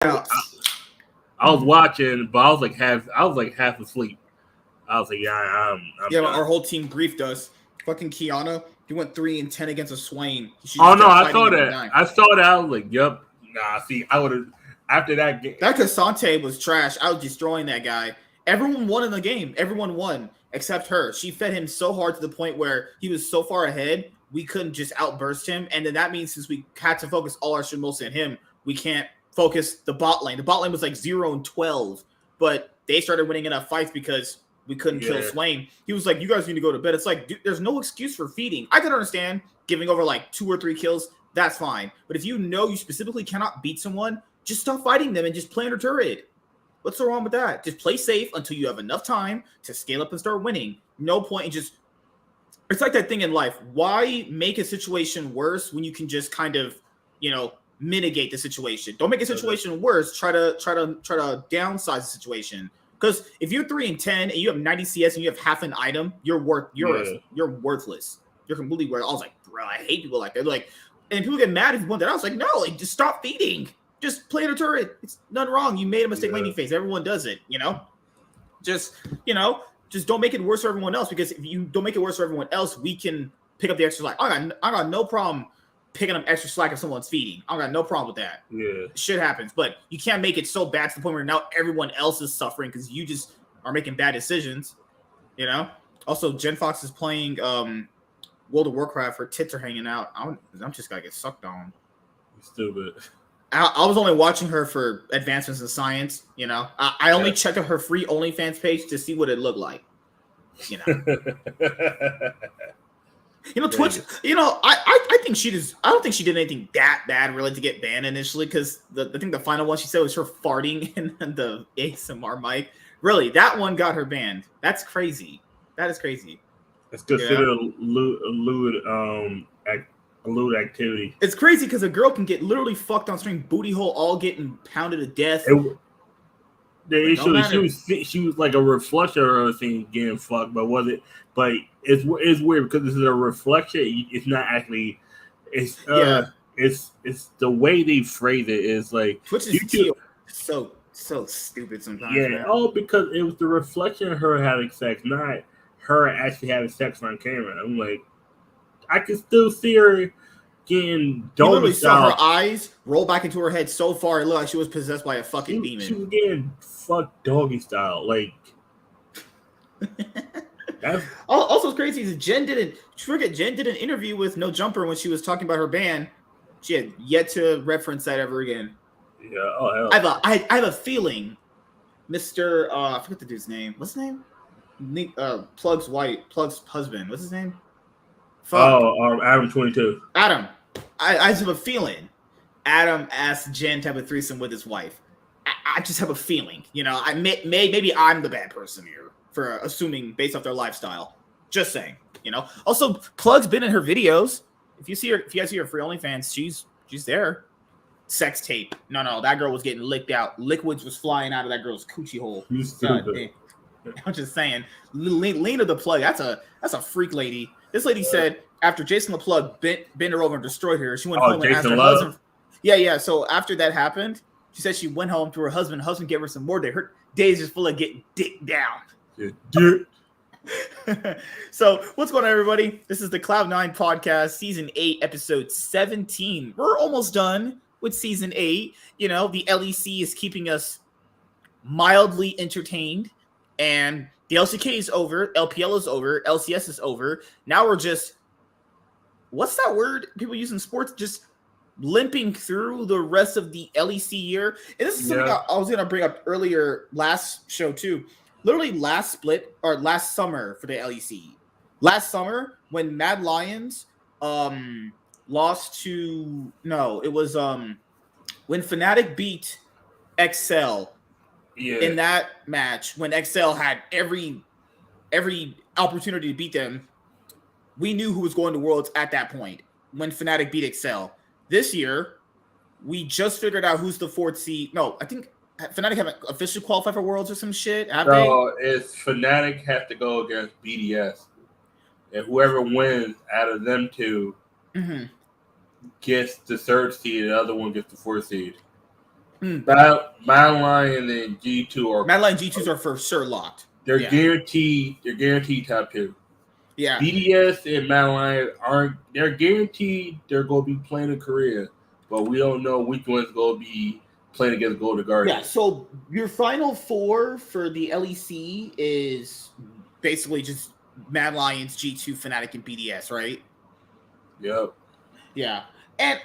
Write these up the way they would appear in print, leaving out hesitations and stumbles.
I was watching, but I was like half asleep. I was like, yeah, I'm yeah. done. Our whole team griefed us. Fucking Kiana, he went 3-10 against a Swain. Oh no, I saw that. I saw that. I was like, yep. Nah, see, I would have after that game. That Cassante was trash. I was destroying that guy. Everyone won in the game. Everyone won except her. She fed him so hard to the point where he was so far ahead, we couldn't just outburst him. And then that means since we had to focus all our shit mostly on him, we can't focus the bot lane. The bot lane was like 0-12, but they started winning enough fights because we couldn't kill Swain. He was like, you guys need to go to bed. It's like, dude, there's no excuse for feeding. I can understand giving over like 2 or 3 kills. That's fine. But if you know you specifically cannot beat someone, just stop fighting them and just play under turret. What's so wrong with that? Just play safe until you have enough time to scale up and start winning. No point in just... It's like that thing in life. Why make a situation worse when you can just kind of, mitigate the situation? Don't make a situation worse. Try to downsize the situation. Because if you're 3-10 and you have 90 CS and you have half an item, you're worthless. You're completely worthless. I was like, bro, I hate people like that. Like, and people get mad if you want that. I was like, no, just stop feeding. Just play the turret. It's nothing wrong. You made a mistake laning phase. Everyone does it, Just don't make it worse for everyone else, because if you don't make it worse for everyone else, we can pick up the extra slack. I got no problem picking up extra slack if someone's feeding. I got no problem with that. Yeah. Shit happens. But you can't make it so bad to the point where now everyone else is suffering because you just are making bad decisions, Also, Jen Fox is playing World of Warcraft. Her tits are hanging out. I'm just going to get sucked on. Stupid. I was only watching her for advancements in science, I only checked out her free OnlyFans page to see what it looked like, Twitch, I think I don't think she did anything that bad really to get banned initially, because I think the final one she said was her farting in the ASMR mic. Really, that one got her banned. That's crazy. That is crazy. It's considered lewd activity. It's crazy because a girl can get literally fucked on stream, booty hole all getting pounded to death. She was like a reflection of her thing getting fucked, but was it? But it's weird because this is a reflection. It's not actually. It's the way they phrase it is like Twitch is so stupid sometimes. Yeah, man. Because it was the reflection of her having sex, not her actually having sex on camera. I'm like, I can still see her getting doggy literally style. Saw her eyes roll back into her head so far it looked like she was possessed by a fucking demon. She was getting fucked doggy style. Like, also, it's crazy is Jen did an interview with No Jumper when she was talking about her ban. She had yet to reference that ever again. Yeah. Oh hell. I have a feeling, Mr. I forget the dude's name. What's his name? Plug's husband. What's his name? Adam 22. Adam. I just have a feeling Adam asked Jen to have a threesome with his wife. I just have a feeling, maybe I'm the bad person here for assuming based off their lifestyle. Just saying, Also, Plug's been in her videos. If you guys see her free OnlyFans, she's there. Sex tape. No, that girl was getting licked out. Liquids was flying out of that girl's coochie hole. I'm just saying, Lena the Plug. That's a freak lady. This lady said after Jason the Plug bent her over and destroyed her, she went home and asked her husband. Yeah. So after that happened, she said she went home to her husband. Her husband gave her some more. Her days just full of getting dick down. So what's going on, everybody? This is the Cloud9 podcast, season 8, episode 17. We're almost done with season 8. The LEC is keeping us mildly entertained, and the LCK is over, LPL is over, LCS is over. Now we're just, what's that word people use in sports? Just limping through the rest of the LEC year. And this is something I was going to bring up earlier last show too. Literally last summer for the LEC. Last summer when Mad Lions lost to, it was when Fnatic beat XL. Yeah. In that match, when XL had every opportunity to beat them, we knew who was going to Worlds at that point when Fnatic beat XL. This year, we just figured out who's the 4th seed. No, I think Fnatic haven't officially qualified for Worlds or some shit. No, it's Fnatic have to go against BDS. And whoever wins out of them two gets the 3rd seed, and the other one gets the 4th seed. Mad Lion and G2 are Mad Lion G2s are for sure locked. They're guaranteed. They're guaranteed top 2. Yeah. BDS and Mad Lion aren't. They're guaranteed. They're going to be playing in Korea, but we don't know which one's going to be playing against Golden Guardians. Yeah. So your final 4 for the LEC is basically just Mad Lions, G2, Fnatic, and BDS, right? Yep. Yeah. And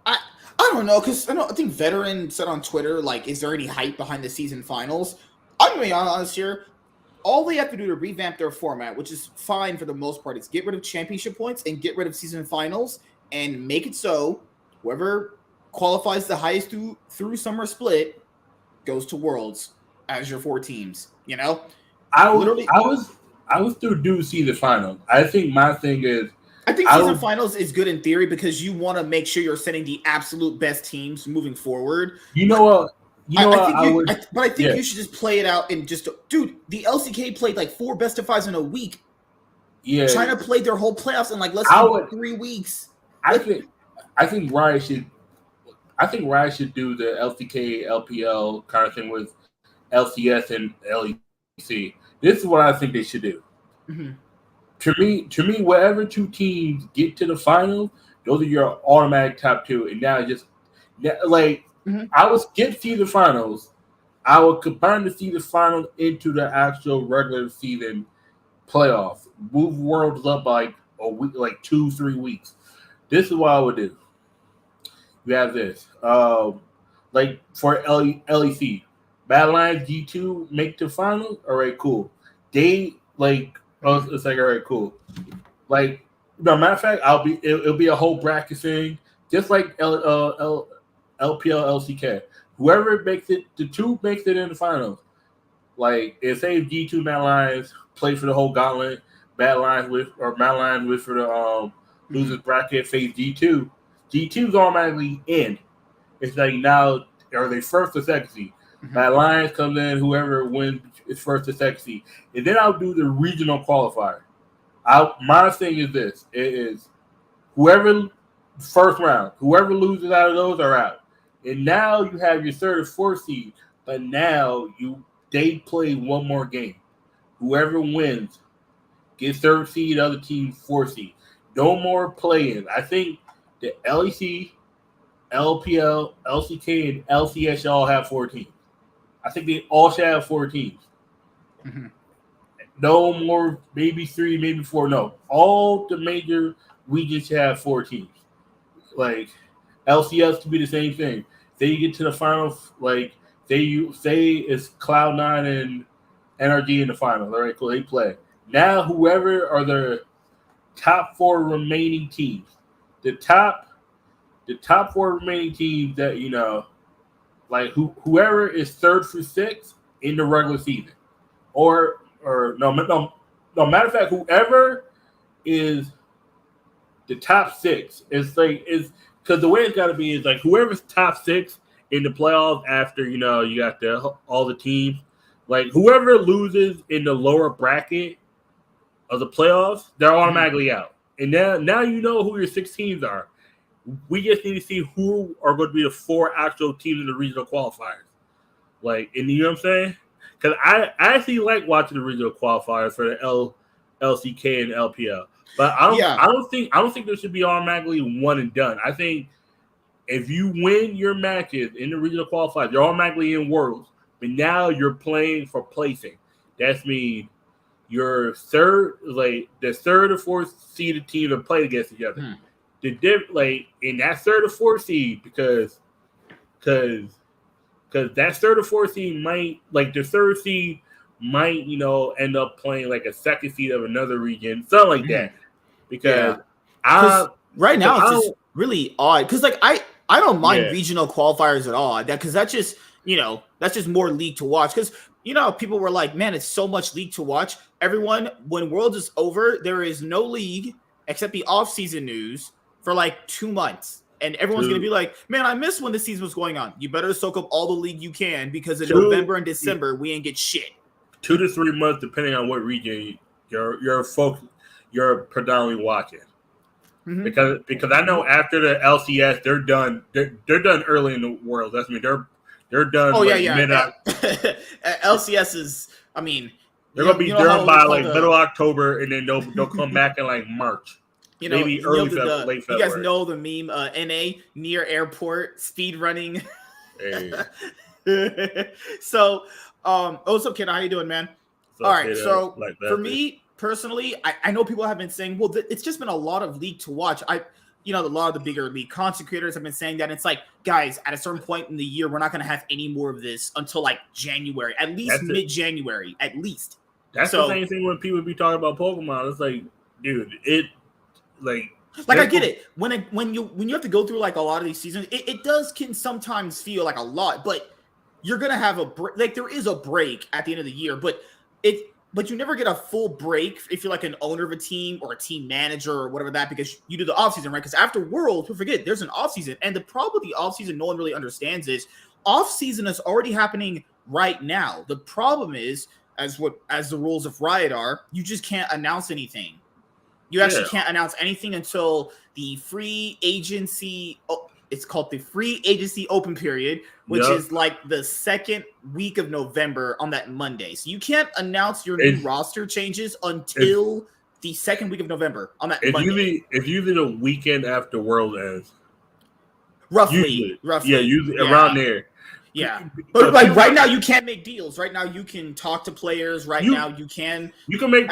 I don't know, because I think Veteran said on Twitter, like, is there any hype behind the season finals? I'm going to be honest here. All they have to do to revamp their format, which is fine for the most part, is get rid of championship points and get rid of season finals and make it so whoever qualifies the highest through summer split goes to Worlds as your 4 teams. You know, I was through due season finals. I think my thing is. I think season finals is good in theory because you want to make sure you're sending the absolute best teams moving forward. You know what? But I think you should just play it out and just, dude. The LCK played like 4 best of 5s in a week. Yeah, China played their whole playoffs in like less than 3 weeks. I think Riot should. I think Riot should do the LCK LPL kind of thing with LCS and LEC. This is what I think they should do. Mm-hmm. To me, whatever 2 teams get to the finals, those are your automatic top 2. And now I would skip season finals. I would combine the season finals into the actual regular season playoffs. Move Worlds up by a week, like 2-3 weeks. This is what I would do. You have this, like for LEC, Mad Lions G2 make the finals. All right, cool. They like. It's like, all right, cool. Like, no matter of fact, it'll be a whole bracket thing, just like LPL, LCK. Whoever makes it, the 2 makes it in the finals. Like, if say G2 Mad Lions play for the whole gauntlet, Mad Lions with for the losers bracket face G2. G2's automatically in. It's like now are they first or second seed? Mad Lions comes in, whoever wins is first or second seed. And then I'll do the regional qualifier. My thing is this. It is whoever first round, whoever loses out of those are out. And now you have your 3rd or 4th seed, but now they play one more game. Whoever wins gets 3rd seed, other team 4th seed. No more play-ins. I think the LEC, LPL, LCK, and LCS should all have 4 teams. I think they all should have 4 teams. Mm-hmm. No more, maybe 3, maybe 4. No, all the major regions should have 4 teams. Like LCS could be the same thing. Say you get to the final, like say it's Cloud9 and NRG in the final. All right, cool. They play. Now whoever are the top 4 remaining teams, the top 4 remaining teams that like whoever is 3rd through 6th in the regular season, or no, matter of fact, whoever is the top 6 is because the way it's got to be is like whoever's top 6 in the playoffs after you got all the teams, like whoever loses in the lower bracket of the playoffs, they're automatically out. And now you know who your 6 teams are. We just need to see who are going to be the 4 actual teams in the regional qualifiers. Like, and you know what I'm saying? Because I actually like watching the regional qualifiers for the LCK and LPL. But I don't think there should be automatically one and done. I think if you win your matches in the regional qualifiers, you're automatically in Worlds. But now you're playing for placing. That means your the 3rd or 4th seeded teams are played against each other. In that 3rd or 4th seed, because that 3rd or 4th seed might, like the 3rd seed might, end up playing like a 2nd seed of another region, something like that. Because right now it's just really odd. Because like I don't mind regional qualifiers at all. Because that's just more league to watch. Because people were like, man, it's so much league to watch. Everyone, when Worlds is over, there is no league except the off-season news for like 2 months. And everyone's going to be like, man, I missed when the season was going on. You better soak up all the league you can because in November and December, we ain't get shit. 2 to 3 months, depending on what region you're predominantly watching. because I know after the LCS they're done. They're done early in the world. That's they're done. Oh yeah. LCS is. I mean, they're gonna be done by like middle October, and then they'll come back in like March. Maybe early late February. You guys know the meme, NA near airport speed running. Hey. So, what's up, kid? How you doing, man? All right, so like for me personally, I know people have been saying, well, it's just been a lot of league to watch. A lot of the bigger league content creators have been saying that. It's like, guys, at a certain point in the year, we're not going to have any more of this until like January, at least mid-January, at least. That's the same thing when people be talking about Pokemon. It's like, dude, I get it. When you have to go through like a lot of these seasons, it can sometimes feel like a lot, but you're gonna have a break. Like there is a break at the end of the year, but you never get a full break if you're like an owner of a team or a team manager or whatever that, because you do the offseason, right? Because after Worlds, we forget there's an offseason, and the problem with the offseason no one really understands is offseason is already happening right now. The problem is, as the rules of Riot are, you just can't announce anything. You actually can't announce anything until the free agency. It's called the free agency open period, which is like the second week of November on that Monday. So you can't announce your new roster changes until the second week of November on that Monday. It's usually the weekend after World ends. Roughly. Yeah, usually around there. Yeah, but like right now you can't make deals. Right now you can talk to players. Now you can make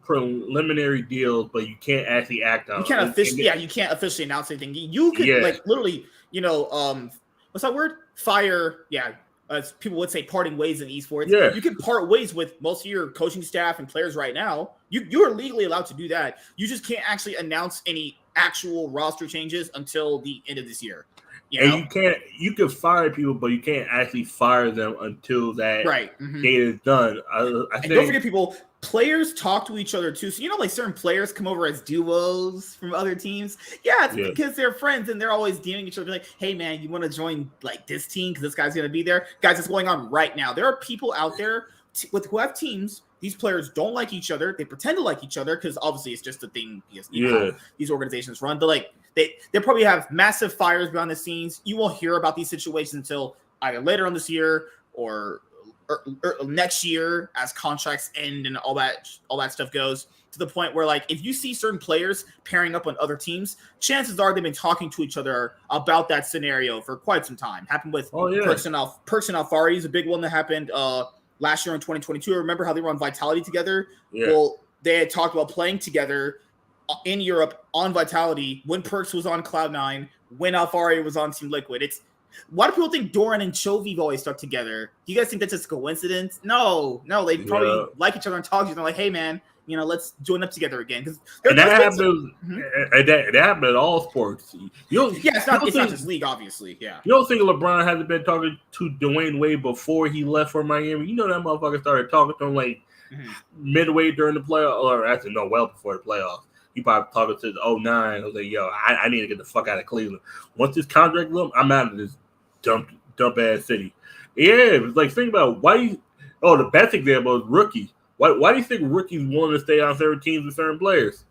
preliminary deals, but you can't actually act on. You can't officially announce anything. You could like literally, what's that word? Fire. Yeah, as people would say, parting ways in esports. Yeah, you can part ways with most of your coaching staff and players right now. You are legally allowed to do that. You just can't actually announce any actual roster changes until the end of this year. You can fire people, but you can't actually fire them until that date is done. And don't forget, players talk to each other too. So, like certain players come over as duos from other teams. Yeah, it's because they're friends and they're always DMing each other like, hey man, you want to join like this team because this guy's going to be there? Guys, it's going on right now. There are people out there who have teams. These players don't like each other. They pretend to like each other because obviously it's just a thing. How these organizations run. But like they probably have massive fires behind the scenes. You won't hear about these situations until either later on this year or next year as contracts end and all that stuff goes, to the point where like if you see certain players pairing up on other teams, chances are they've been talking to each other about that scenario for quite some time. Happened with Perks and Alfari is a big one that happened last year in 2022. Remember how they were on Vitality together? Yeah. Well, they had talked about playing together in Europe on Vitality when Perks was on Cloud9, when Alfari was on Team Liquid. Why do people think Doran and Chovy always stuck together? Do you guys think that's just a coincidence? No, they probably like each other and talk to each other like, hey man, let's join up together again. And that happened at all sports. It's not just league, obviously. Yeah. You don't think LeBron hasn't been talking to Dwayne Wade before he left for Miami? You know that motherfucker started talking to him like midway during the playoffs, or actually no, well before the playoffs. He probably talking to the 09. I was like, yo, I need to get the fuck out of Cleveland. Once this contract is up, I'm out of this dump ass city. Yeah, like think about the best example is rookies. Why do you think rookies want to stay on certain teams with certain players?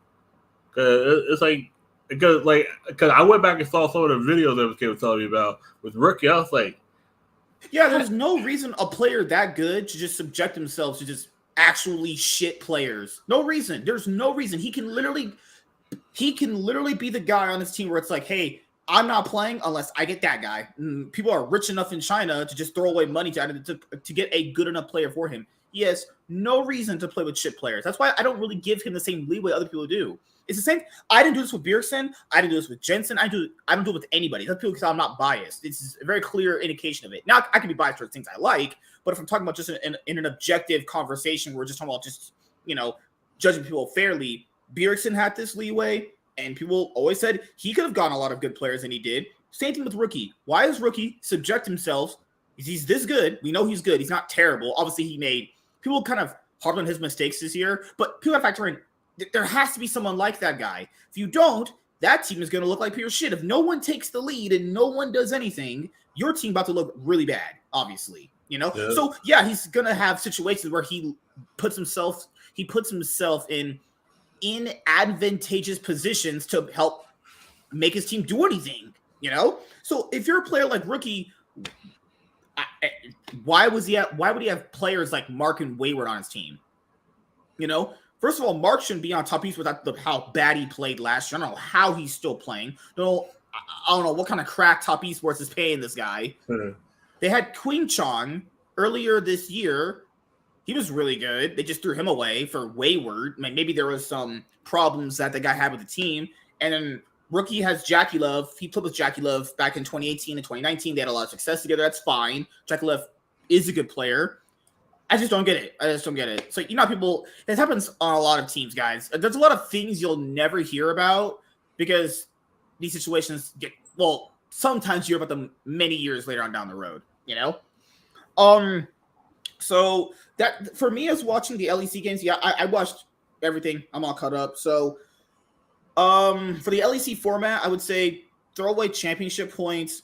Because I went back and saw some of the videos that kid was telling me about with rookie. I was like, yeah, there's no reason a player that good to just subject himself to just actually shit players. No reason. There's no reason. He can literally be the guy on his team where it's like, hey, I'm not playing unless I get that guy. People are rich enough in China to just throw away money to get a good enough player for him. He has no reason to play with shit players. That's why I don't really give him the same leeway other people do. It's the same. I didn't do this with Bjergsen. I didn't do this with Jensen. I don't do it with anybody. That's because I'm not biased. It's a very clear indication of it. Now, I can be biased towards things I like, but if I'm talking about just in an objective conversation, we're just talking about just, judging people fairly, Bjergsen had this leeway, and people always said he could have gotten a lot of good players, and he did. Same thing with Rookie. Why does Rookie subject himself? He's this good. We know he's good. He's not terrible. Obviously, people kind of harped on his mistakes this year, but people have to factor in there has to be someone like that guy. If you don't, that team is going to look like pure shit. If no one takes the lead and no one does anything, your team about to look really bad, obviously. Yeah. So yeah, he's going to have situations where he puts himself in in advantageous positions to help make his team do anything, you know? So if you're a player like Rookie, why would he have players like Mark and Wayward on his team? You know, first of all, Mark shouldn't be on top piece without how bad he played last year. I don't know how he's still playing. I don't know what kind of crack Top Esports is paying this guy. They had Queen Chong earlier this year. He was really good. They just threw him away for Wayward. Maybe there was some problems that the guy had with the team. And then Rookie has Jackie Love. He played with Jackie Love back in 2018 and 2019. They had a lot of success together. That's fine. Jackie Love is a good player. I just don't get it. So, you know, people, it happens on a lot of teams, guys. There's a lot of things you'll never hear about because these situations sometimes you hear about them many years later on down the road, you know? So that for me as watching the LEC games, I watched everything. I'm all caught up. So for the LEC format, I would say throw away championship points.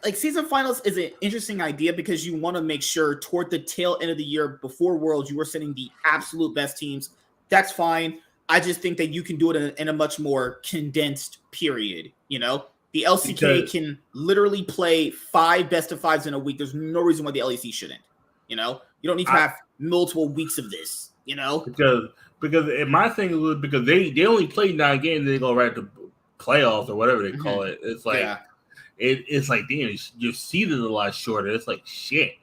Like season finals is an interesting idea because you want to make sure toward the tail end of the year before Worlds, you are sending the absolute best teams. That's fine. I just think that you can do it in a much more condensed period. You know, the LCK can literally play 5 best of 5s in a week. There's no reason why the LEC shouldn't. You know, you don't need to have multiple weeks of this. You know, because my thing is because they only played 9 games, they go right to playoffs or whatever they call it. It's like it's like damn, your season is a lot shorter. It's like shit.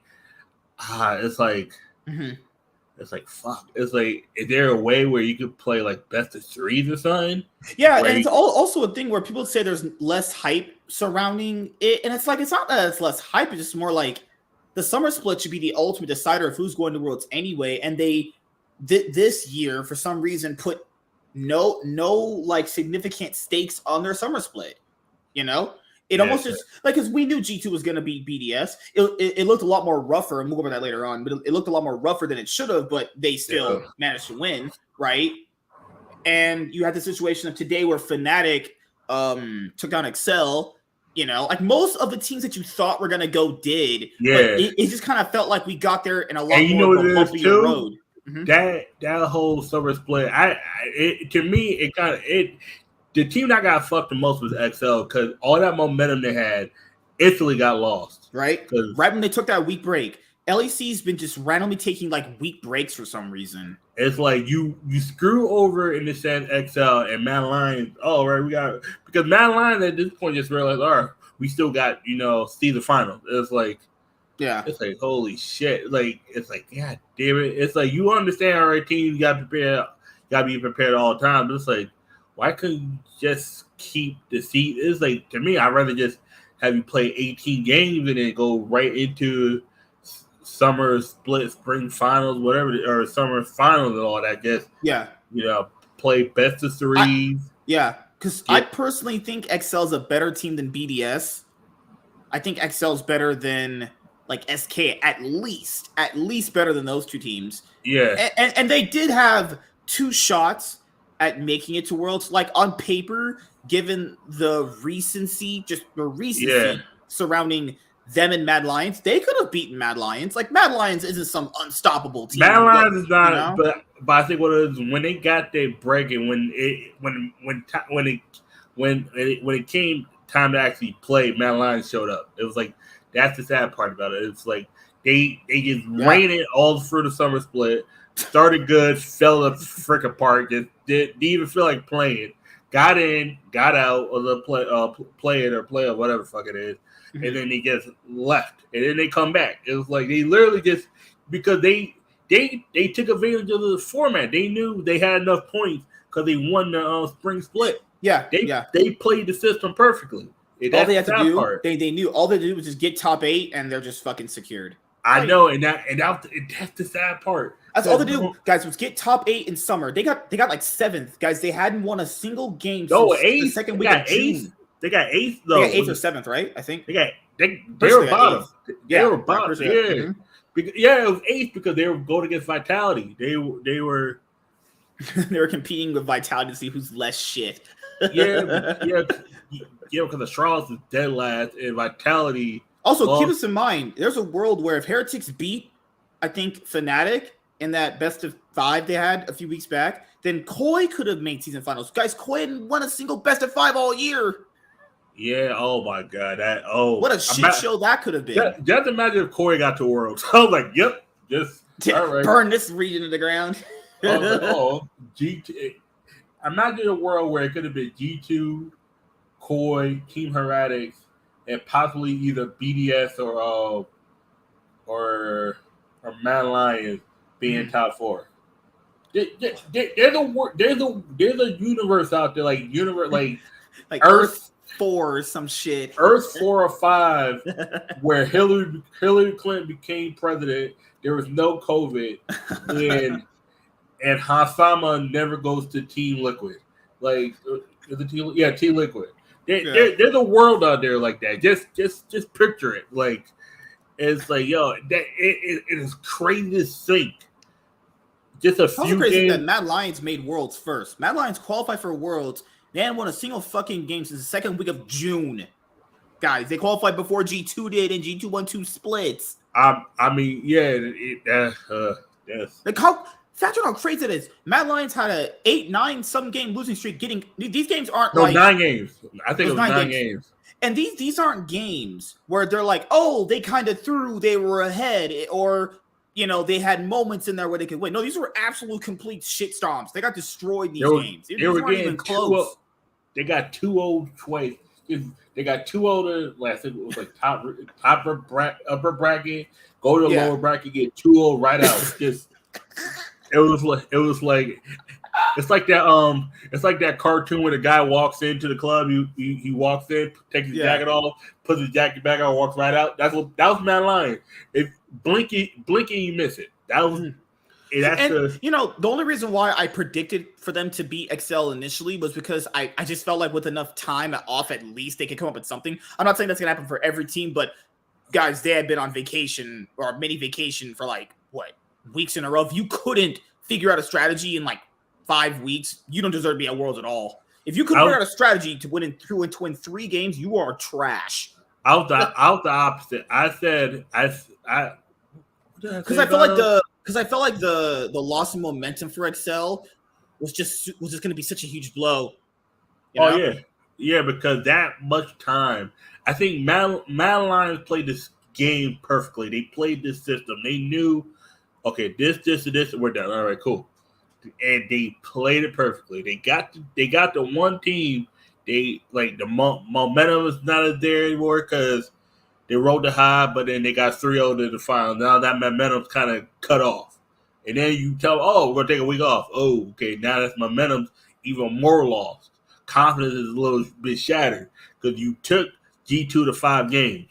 It's like it's like fuck. It's like is there a way where you could play like best of 3s or something? Yeah, and it's also a thing where people say there's less hype surrounding it, and it's like it's not that it's less hype. It's just more like the summer split should be the ultimate decider of who's going to Worlds anyway, and they this year for some reason put no like significant stakes on their summer split. You know, it almost just like because we knew G2 was going to beat BDS. It looked a lot more rougher, and we'll go over that later on. But it looked a lot more rougher than it should have. But they still managed to win, right? And you had the situation of today where Fnatic took down Excel. You know, like most of the teams that you thought were gonna go did, but it just kind of felt like we got there in a lot more of a bumpier road. That whole summer split, to me, the team that got fucked the most was XL because all that momentum they had instantly got lost. Right when they took that week break, LEC's been just randomly taking like week breaks for some reason. It's like you screw over in the sense XL and Mad Lions. Oh, right, we got because Mad Lions at this point just realized, all right, we still got season final. It's like, it's like holy shit. Like it's like god damn it. It's like you understand our teams got to be prepared all the time. But it's like why couldn't you just keep the seat? It's like to me, I'd rather just have you play 18 games and then go right into summer split, spring finals, whatever, or summer finals and all that. Just play best of 3s. Because I personally think XL's a better team than BDS. I think XL's better than like SK at least better than those two teams. Yeah, and they did have 2 shots at making it to Worlds. Like on paper, given the recency surrounding them and Mad Lions, they could have beaten Mad Lions. Like Mad Lions isn't some unstoppable team. Mad Lions is not, but I think what it is when they got their break and when it came time to actually play, Mad Lions showed up. It was like that's the sad part about it. It's like they just ran it all through the summer split. Started good, fell the frick apart. Just didn't even feel like playing. Got in, got out of the play or whatever the fuck it is. And then they just left, and then they come back. It was like they literally just because they took advantage of the format. They knew they had enough points because they won the spring split. They played the system perfectly. All they had to do, they knew all they did was just get top 8, and they're just fucking secured. I know, and that's the sad part. That's all they do, guys. Was get top 8 in summer. They got like 7th, guys. They hadn't won a single game since the second week of June. They got 8th though. They got 8th or 7th, right? I think they were bottom. They were bottom. Yeah, it was 8th because they were going against Vitality. They were they were competing with Vitality to see who's less shit. Because the Charles is dead last and Vitality. Also, keep this in mind. There's a world where if Heretics beat, I think Fnatic in that best of 5 they had a few weeks back, then Koi could have made season finals. Guys, Koi hadn't won a single best of 5 all year. Yeah, oh my god, what a shit show that could have been. Just imagine if Corey got to Worlds. I was like, yep, just all right. Burn this region to the ground. G2. Imagine a world where it could have been G2, Koi, Team Heretics, and possibly either BDS or Mad Lions being top 4. There's a universe out there like Earth 4 or some shit. Earth 4 or 5, where Hillary Clinton became president. There was no COVID, and Hasama never goes to Team Liquid. Like Team Liquid. There's a world out there like that. Just picture it. Like it's like that it is crazy to think. Just a few games that Mad Lions made Worlds first. Mad Lions qualified for Worlds. They hadn't won a single fucking game since the second week of June. Guys, they qualified before G2 did, and G2 won 2 splits. I mean, yeah. Yes. Like factor how crazy it is. Mad Lions had a 8-9 some game losing streak. These games aren't 9 games. I think it was 9 games. And these aren't games where they're like, oh, they kind of threw, they were ahead, or they had moments in there where they could win. No, these were absolute complete shit stomps. They got destroyed in these games. They were getting even close. They got 2-0 twice. They got 2-0 last. It was like upper bracket, go to lower bracket, get 2-0 right out. Just it was like it's like that cartoon where the guy walks into the club. He walks in, takes his jacket off, puts his jacket back on, walks right out. That was Mad Lion. If blinky, you miss it. That was. The only reason why I predicted for them to beat Excel initially was because I just felt like with enough time off, at least they could come up with something. I'm not saying that's gonna happen for every team, but guys, they had been on vacation or mini vacation for weeks in a row. If you couldn't figure out a strategy in 5 weeks, you don't deserve to be at Worlds at all. If you couldn't figure out a strategy to win 3 games, you are trash. I was the opposite. I said because I felt like the loss of momentum for Excel was just going to be such a huge blow. Yeah, because that much time. I think Mad Lions played this game perfectly. They played this system. They knew, okay, this, we're done. All right, cool. And they played it perfectly. They got the one team. They the momentum is not there anymore because they rode the high, but then they got 3-0 to the final. Now that momentum's kind of cut off. And then you tell, we're going to take a week off. Oh, okay, now that momentum's even more lost. Confidence is a little bit shattered because you took G2 to 5 games.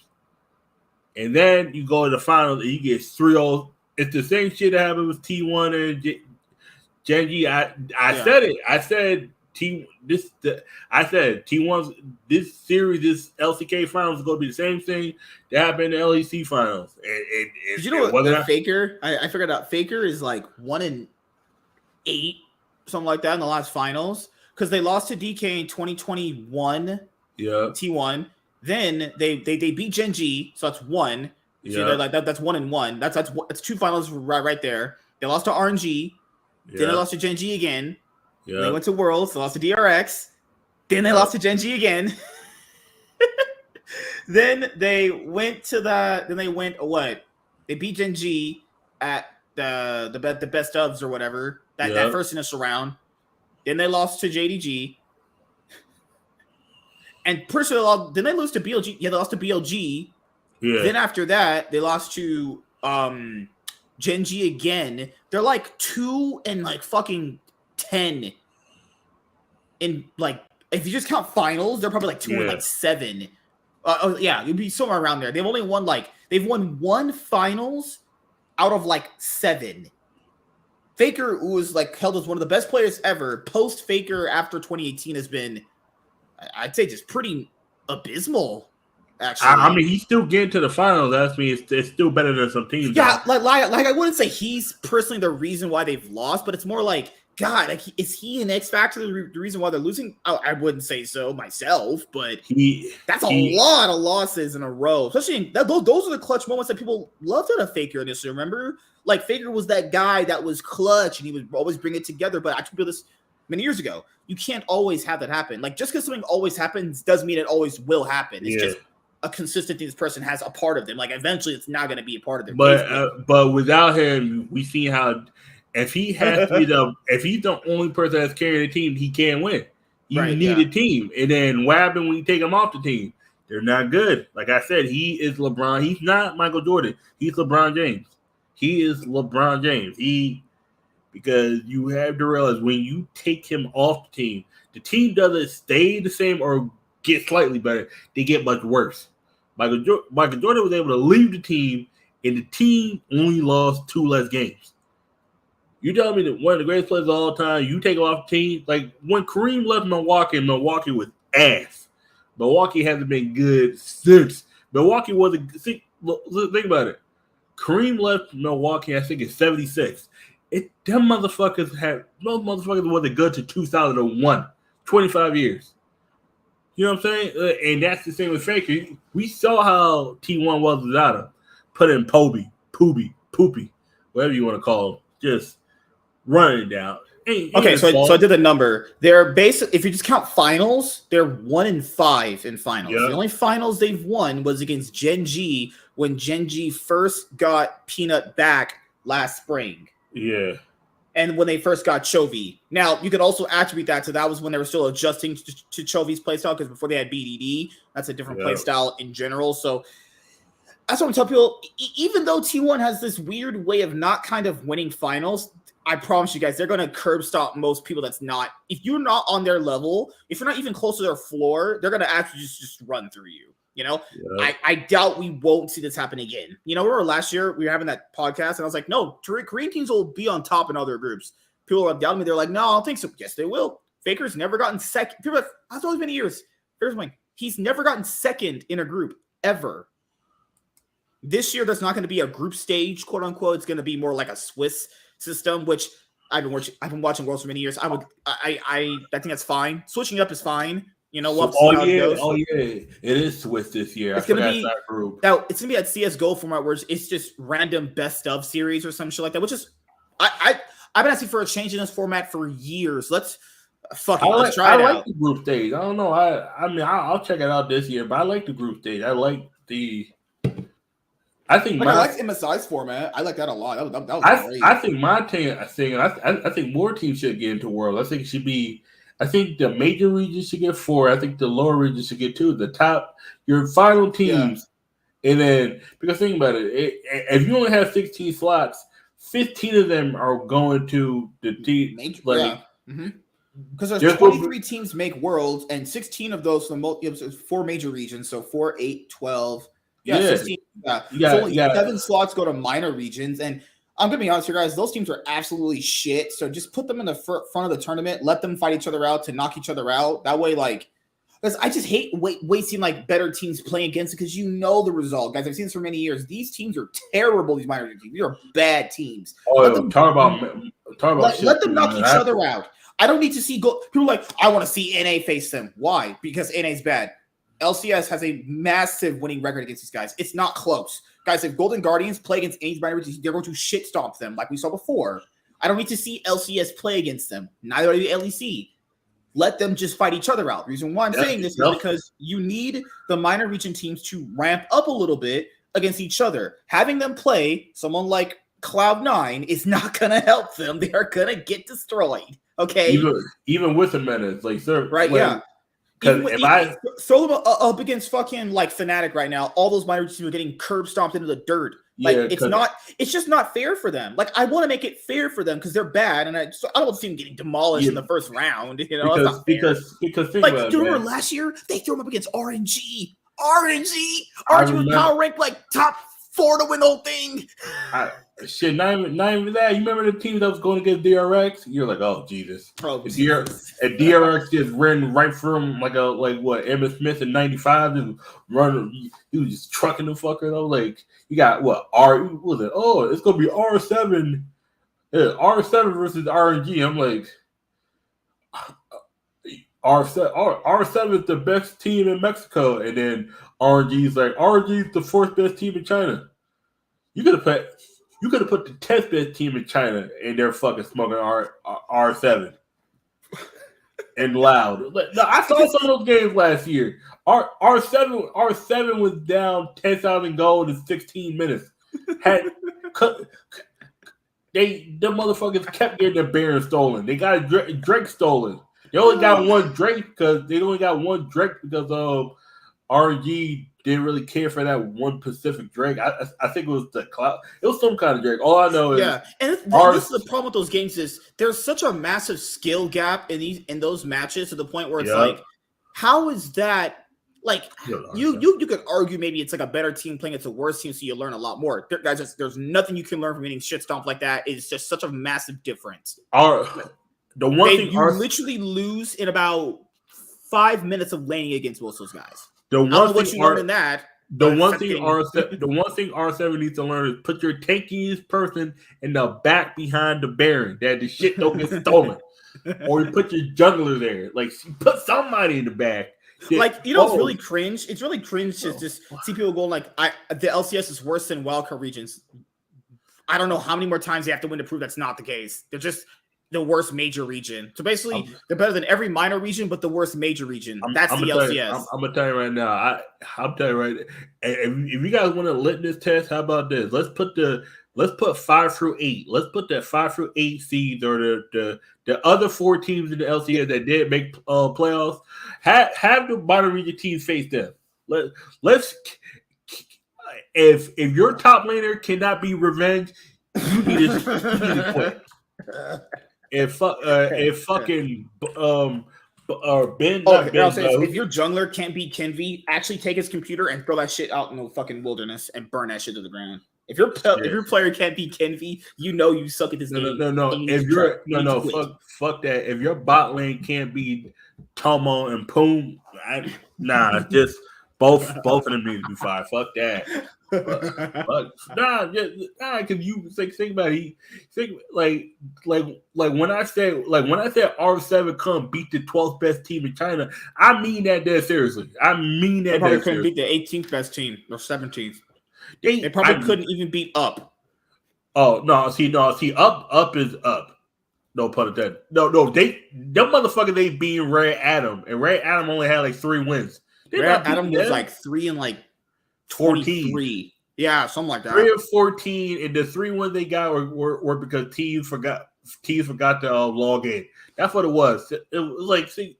And then you go to the finals and you get 3-0. It's the same shit that happened with T1 and Genji. I said it. I said T1's this series, this LCK finals is going to be the same thing that happened in the LEC finals. Did you know what Faker? I figured out Faker is 1-8, something like that in the last finals because they lost to DK in 2021. Yeah, T1. Then they beat Genji, so that's 1. So that's 1-1. That's 2 finals right there. They lost to RNG. Yeah. Then they lost to Genji again. Yeah. They went to Worlds. They lost to DRX. Then they lost to Genji again. Then they went to They beat Genji at the best ofs or whatever that first initial round. Then they lost to JDG. And personally, then they lose to BLG. Yeah, they lost to BLG. Yeah. Then after that, they lost to Genji again. They're 2 and fucking 10. In if you just count finals, they're probably 2 and 7. It'd be somewhere around there. They've only won they've won 1 finals out of 7. Faker, who was held as one of the best players ever, post Faker after 2018 has been, I'd say, just pretty abysmal. Actually, I mean, he's still getting to the finals. That's me. It's still better than some teams. Yeah, I wouldn't say he's personally the reason why they've lost, but it's more God, like, is he an X factor? The reason why they're losing? Oh, I wouldn't say so myself, but that's a lot of losses in a row. Especially those are the clutch moments that people loved out of Faker initially. Remember, like Faker was that guy that was clutch and he would always bring it together. But I told you this many years ago. You can't always have that happen. Like just because something always happens doesn't mean it always will happen. It's just a consistent thing this person has a part of them. Like eventually, it's not going to be a part of their. But without him, we see how. If he has to be if he's the only person that's carrying the team, he can't win. You need a team. And then what happens when you take him off the team? They're not good. Like I said, he is LeBron. He's not Michael Jordan. He's LeBron James. He is LeBron James. Because you have to realize when you take him off the team doesn't stay the same or get slightly better. They get much worse. Michael Jordan was able to leave the team, and the team only lost 2 less games. You tell me that one of the greatest players of all time, you take off the team. Like when Kareem left Milwaukee, and Milwaukee was ass. Milwaukee hasn't been good since. Milwaukee wasn't. Think about it. Kareem left Milwaukee, I think, in '76. Those motherfuckers wasn't good to 2001. 25 years. You know what I'm saying? And that's the same with Faker. We saw how T1 was without him. Put in Poopy, whatever you want to call him. Just running it down. Okay, so I did the number. They're basically, if you just count finals, they're 1-5 in finals. Yep. The only finals they've won was against Gen G when Gen G first got Peanut back last spring. Yeah. And when they first got Chovy. Now, you could also attribute that to that was when they were still adjusting to Chovy's playstyle, because before they had BDD, that's a different playstyle in general. So that's what I'm telling people. Even though T1 has this weird way of not kind of winning finals, I promise you guys, they're going to curb stop most people that's not. If you're not on their level, if you're not even close to their floor, they're going to actually just run through you. You know, I doubt we won't see this happen again. You know, remember last year we were having that podcast and I was like, no, Korean teams will be on top in other groups. People are doubting me. They're like, no, I don't think so. Yes, they will. Faker's never gotten second. People are like, that's always been years. He's never gotten second in a group ever. This year, there's not going to be a group stage, quote unquote. It's going to be more like a Swiss system, which I've been watching Worlds for many years. I think that's fine. Switching up is fine. You know what? It is Swiss this year. It's gonna be that group. Now it's gonna be that CS:GO format where it's just random best of series or some shit like that. Which is, I've been asking for a change in this format for years. Let's try it out. I like the group stage. I don't know. I'll check it out this year, but I like the group stage. I like the. I like MSI's format. I like that a lot. That was great. I think my team. I think more teams should get into World. I think it should be. I think the major regions should get 4. I think the lower regions should get 2. The top, your final teams, and then because think about it, if you only have 16 slots, 15 of them are going to the team. Because there's 23 teams make Worlds, and 16 of those for 4 major regions, so 4, 8, 12. 16. So only 7 slots go to minor regions, and I'm going to be honest here, guys. Those teams are absolutely shit. So just put them in the front of the tournament. Let them fight each other out to knock each other out. That way, because I just hate wasting better teams playing against it, because you know the result, guys. I've seen this for many years. These teams are terrible. These minor teams. These are bad teams. Let them knock each other out. I don't need to see people I want to see NA face them. Why? Because NA's bad. LCS has a massive winning record against these guys. It's not close. Guys, if Golden Guardians play against any minor regions, they're going to shit stomp them like we saw before. I don't need to see LCS play against them. Neither do LEC. Let them just fight each other out. The reason why I'm saying this is because you need the minor region teams to ramp up a little bit against each other. Having them play someone like Cloud9 is not going to help them. They are going to get destroyed. Okay? Even with the meta. Yeah. If I throw them up against fucking Fnatic right now, all those minor teams are getting curb stomped into the dirt. It's just not fair for them. I want to make it fair for them because they're bad, and I don't want to see them getting demolished in the first round. You know, that's not fair. Because do you remember last year they threw them up against RNG? RNG was power ranked top 4 to win the whole thing. Not even that. You remember the team that was going against DRX? You're like, oh Jesus! And DRX just ran right from Emmitt Smith in '95 and run. He was just trucking the fucker though. You got what? Was it? Oh, it's gonna be R7 Yeah, R7 versus RNG. I'm like, R7 is the best team in Mexico, and then RNG is like RNG is the fourth best team in China. You could have put the 10th best team in China, and they're fucking smoking R7 and loud. No, I saw some of those games last year. R7 was down 10,000 gold in 16 minutes. The motherfuckers kept getting their Baron stolen. They got a Drake stolen. They only got one Drake because RNG didn't really care for that one Pacific Drake. I think it was the Cloud. It was some kind of Drake. All I know is and this is the problem with those games is there's such a massive skill gap in those matches to the point where it's like, how is that? Like you could argue maybe it's like a better team playing it's a worse team, so you learn a lot more. There's nothing you can learn from getting shit stomped like that. It's just such a massive difference. The one thing you literally lose in about 5 minutes of laning against most of those guys. The one thing you learn in that. The one thing R7 needs to learn is put your tankiest person in the back behind the Baron that the shit don't get stolen, or you put your jungler there. Like put somebody in the back. Like it's really cringe. It's really cringe to just see people going like, the LCS is worse than wildcard regions. I don't know how many more times they have to win to prove that's not the case. They're just the worst major region. So basically, they're better than every minor region, but the worst major region. That's the LCS. I'm gonna tell you right now. I'm telling you right. If you guys want to litmus test, how about this? Let's put 5 through 8. Let's put that 5 through 8 seeds or the other 4 teams in the LCS that did make playoffs. Have the minor region teams face them. Let's. If your top laner cannot be revenge, you need to quit. If fucking if your jungler can't beat Kenvi, actually take his computer and throw that shit out in the fucking wilderness and burn that shit to the ground. If your player can't beat Kenvi, you know you suck at this game. No. Fuck that. If your bot lane can't beat Tomo and Poom, just both of them need to be fired. Fuck that. Because you think about it. When I said R7 come beat the 12th best team in China, I mean that dead seriously. I mean that. They probably couldn't beat the 18th best team or 17th. They probably couldn't even beat Up. Oh no! See, Up is Up. No pun intended. No. Them motherfuckers they beat Red Atom, and Red Atom only had like 3 wins. Red Atom was like 3 and like 14. Yeah, something like that. 3 and 14, and the 3 wins they got were because teams forgot to log in. That's what it was. It was like, see,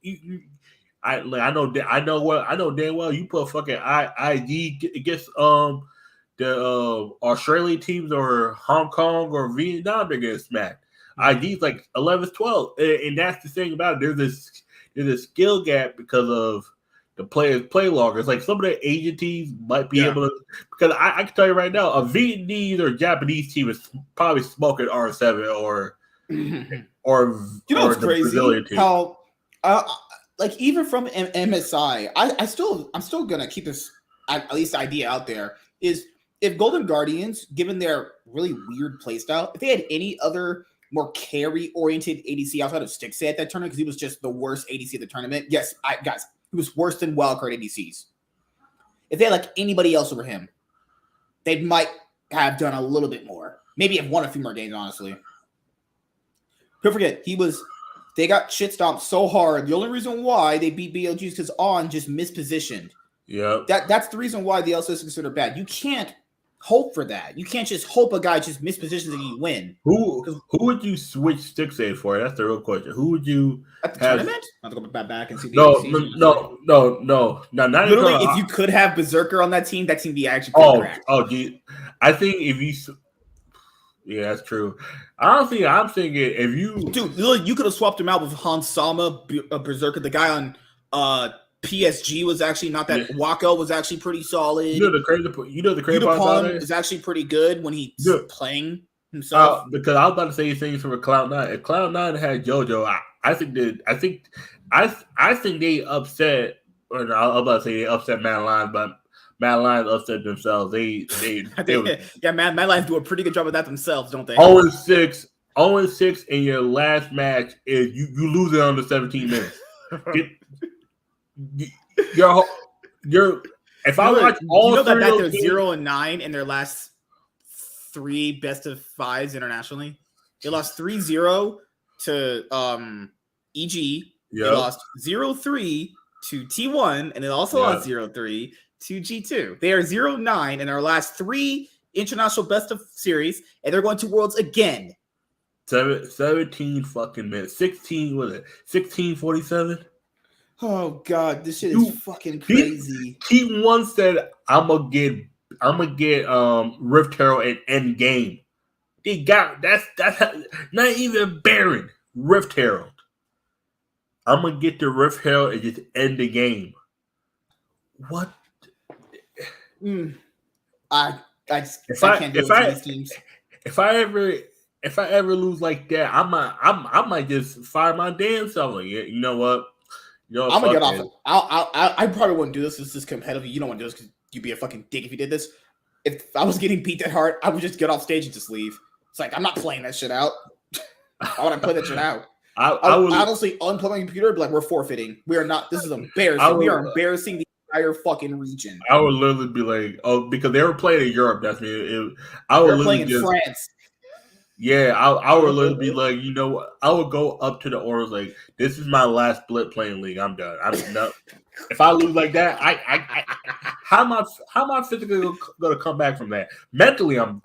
I know damn well you put fucking IG against the Australian teams or Hong Kong or Vietnam, they're getting smacked. IG's like 11-12, and that's the thing about it. There's a skill gap because of the players play longer. It's like some of the Asian teams might be able to, because I can tell you right now, a Vietnamese or Japanese team is probably smoking R7 or what's crazy? Brazilian team. How like even from MSI, I'm still gonna keep this at least idea out there is if Golden Guardians, given their really weird playstyle, if they had any other more carry-oriented ADC outside of Stixay at that tournament, because he was just the worst ADC at the tournament. Yes, guys, he was worse than wildcard ADCs. If they had like anybody else over him, they might have done a little bit more. Maybe have won a few more games, honestly. Don't forget, they got shit stomped so hard. The only reason why they beat BLG is because On just mispositioned. Yeah. That's the reason why the LCS is considered bad. You can't hope for that. You can't just hope a guy just mispositions and you win. Who would you switch Stixay for? That's the real question. Who would you at the tournament? I have to go back and see. No. Literally, if you could have Berserker on that team be actually cracked. I think if you. Yeah, that's true. I'm thinking if you. Dude, literally, you could have swapped him out with Hans Sama, Berserker. The guy on PSG was actually not that. Yeah. Wako was actually pretty solid. The crazy part about it is actually pretty good when he's playing himself. Because I was about to say things from Cloud9. If Cloud9 had JoJo, I think they upset. Or no, I was about to say they upset Mad Lions, but Mad Lions upset themselves. Mad Lions do a pretty good job of that themselves, don't they? 0-6. 0-6 in your last match is you lose it under 17 minutes. You're if I watch all that they're games, 0-9 in their last 3 best of 5s internationally. They lost 3-0 to EG. They lost 0-3 to T1, and they also lost 0-3 to G2. They are 0-9 in our last 3 international best of series, and they're going to Worlds again. 17 fucking minutes. 16 was it? 16:47. Oh god, this shit is fucking crazy. T1 said I'm gonna get Rift Herald at end game. They got that's not even Baron. Rift Herald. I'm gonna get the Rift Herald and just end the game. What? I can't do these teams. If I ever lose like that, I might just fire my damn self. You know what? I'm gonna get off. I probably wouldn't do this. This is competitive. You don't want to do this because you'd be a fucking dick if you did this. If I was getting beat that hard, I would just get off stage and just leave. It's like I'm not playing that shit out. Why would I play that shit out? I would honestly unplug my computer and be like, we're forfeiting. We are not. This is embarrassing. We are embarrassing the entire fucking region. I would literally be like, oh, because they were playing in Europe. That's me. I would playing in France. Yeah, I would literally be like, you know what? I would go up to the orders like, this is my last split playing league. I'm done. I'm not. If I lose like that, how am I physically gonna come back from that? Mentally, I'm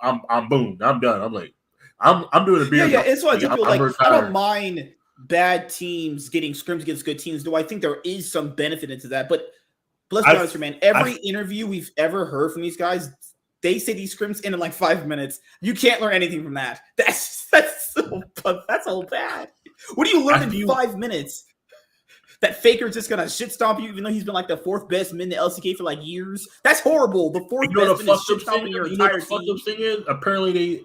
boom. I'm done. I'm like, I'm doing a beer. Yeah. It's what I tell people. I don't mind bad teams getting scrims against good teams. Do I think there is some benefit into that? But let's be honest, man. Every interview we've ever heard from these guys, they say these scrims end in like 5 minutes. You can't learn anything from that. That's so bad. What do you learn in 5 minutes? That Faker's just gonna shit stomp you, even though he's been like the 4th best min in the LCK for like years. That's horrible. The 4th best min is shit stomping your entire team. The thing is, apparently they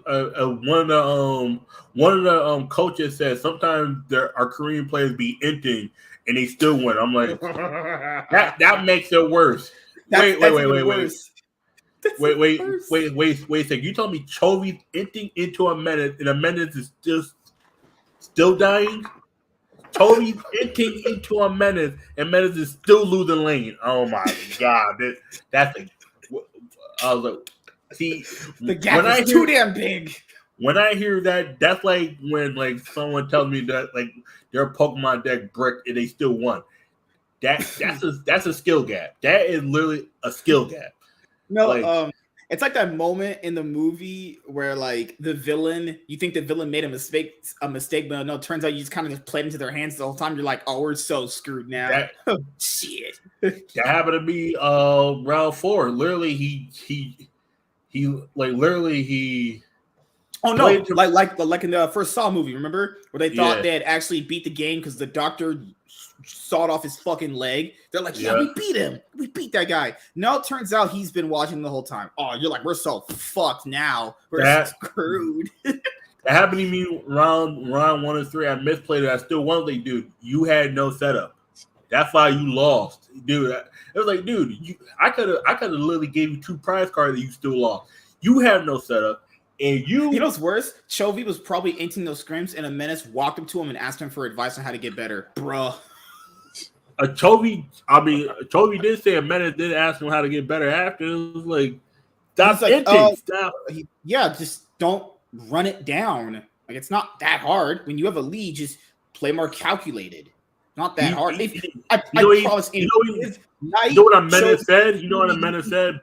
one of the coaches said sometimes our Korean players be inting and they still win. I'm like, that makes it worse. Wait. Wait a second. You told me Chovy's inting into a menace and a menace is still dying? Chovy's inting into a menace and menace is still losing lane. Oh my god. That's like, I was like, see, the gap is too damn big. When I hear that, that's like when like someone tells me that like their Pokemon deck bricked and they still won. That's a skill gap. That is literally a skill gap. No, it's like that moment in the movie where like the villain, you think the villain made a mistake, but no, it turns out you just kind of just played into their hands the whole time. You're like, oh, we're so screwed now. Shit. That happened to me round 4. Literally, he Oh no! Like in the first Saw movie, remember where they thought they had actually beat the game because the doctor sawed off his fucking leg. They're like, yeah, we beat him. We beat that guy. No, it turns out he's been watching the whole time. Oh, you're like, we're so fucked now. We're screwed. That happened to me round 1 and 3. I misplayed it. I still won. Like, dude, you had no setup. That's why you lost, dude. It was like, dude, I could have literally gave you 2 prize cards that you still lost. You have no setup. And you know what's worse? Chovy was probably inting those scrims, and a menace walked up to him and asked him for advice on how to get better, bruh. Chovy did say a menace did ask him how to get better after. It was like, that's like, inting. Stop. Just don't run it down. Like, it's not that hard. When you have a lead, just play more calculated. Not that hard. I promise. You know what a menace said? You know what a menace said?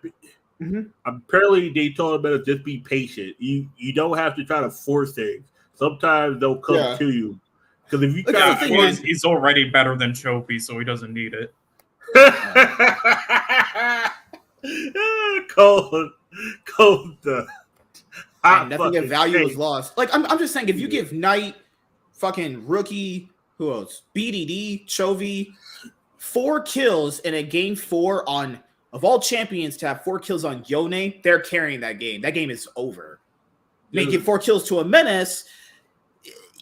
Mm-hmm. Apparently, they told him better just be patient. You don't have to try to force things. Sometimes they'll come to you. Because if you try to force, he's already better than Chovy, so he doesn't need it. Cold. Nothing of value was lost. Like I'm just saying, if you give Knight, fucking rookie, who else? BDD, Chovy, 4 kills in a game 4 on. Of all champions to have 4 kills on Yone, they're carrying that game. That game is over. They give 4 kills to a menace,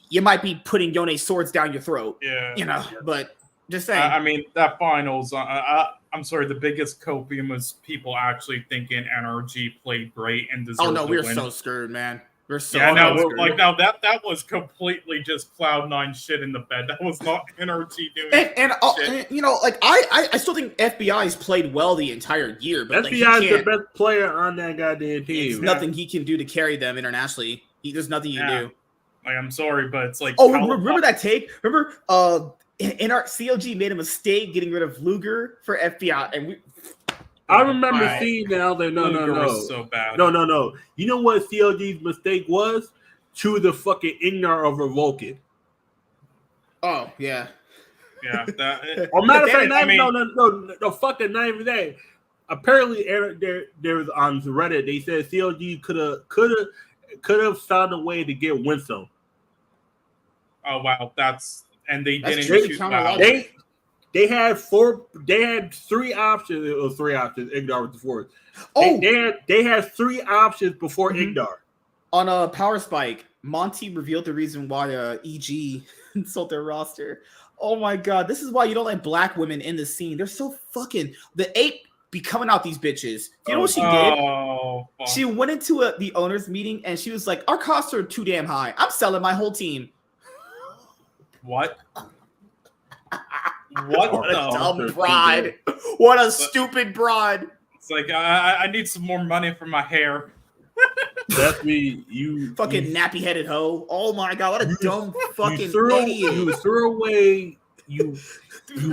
you might be putting Yone's swords down your throat. Yeah. You know, but just saying. I mean, that finals, I'm sorry, the biggest copium was people actually thinking NRG played great and deserved to win. We're so screwed, man. We're so now that was completely just Cloud9 shit in the bed. That was not NRG doing and you know, like I still think FBI's played well the entire year, but FBI is the best player on that goddamn team. There's nothing he can do to carry them internationally. There's nothing you can do. Like, I'm sorry, but it's like, remember that take? Remember in our CLG made a mistake getting rid of Luger for FBI, and I remember seeing that. I was like, no. Was so bad. No. You know what CLG's mistake was? Choose the fucking Ignar over Vulcan. Oh, yeah. Yeah. Or matter of fact, no, fucking not even that. Apparently, there was on Reddit, they said CLG could have found a way to get Winsome. Oh, wow. And they didn't shoot wow. They had 3 options. It was 3 options. Ignar was the 4th. They had 3 options before Ignar. On a power spike, Monty revealed the reason why EG sold their roster. Oh my god, this is why you don't let black women in the scene. They're so fucking the ape be coming out these bitches. You know what she did? She went into the owners meeting and she was like, "Our costs are too damn high. I'm selling my whole team." What? What a dumb broad. What a stupid broad. It's like, I need some more money for my hair. That's me. You fucking nappy-headed hoe. Oh my god, what a dumb fucking idiot. You threw away.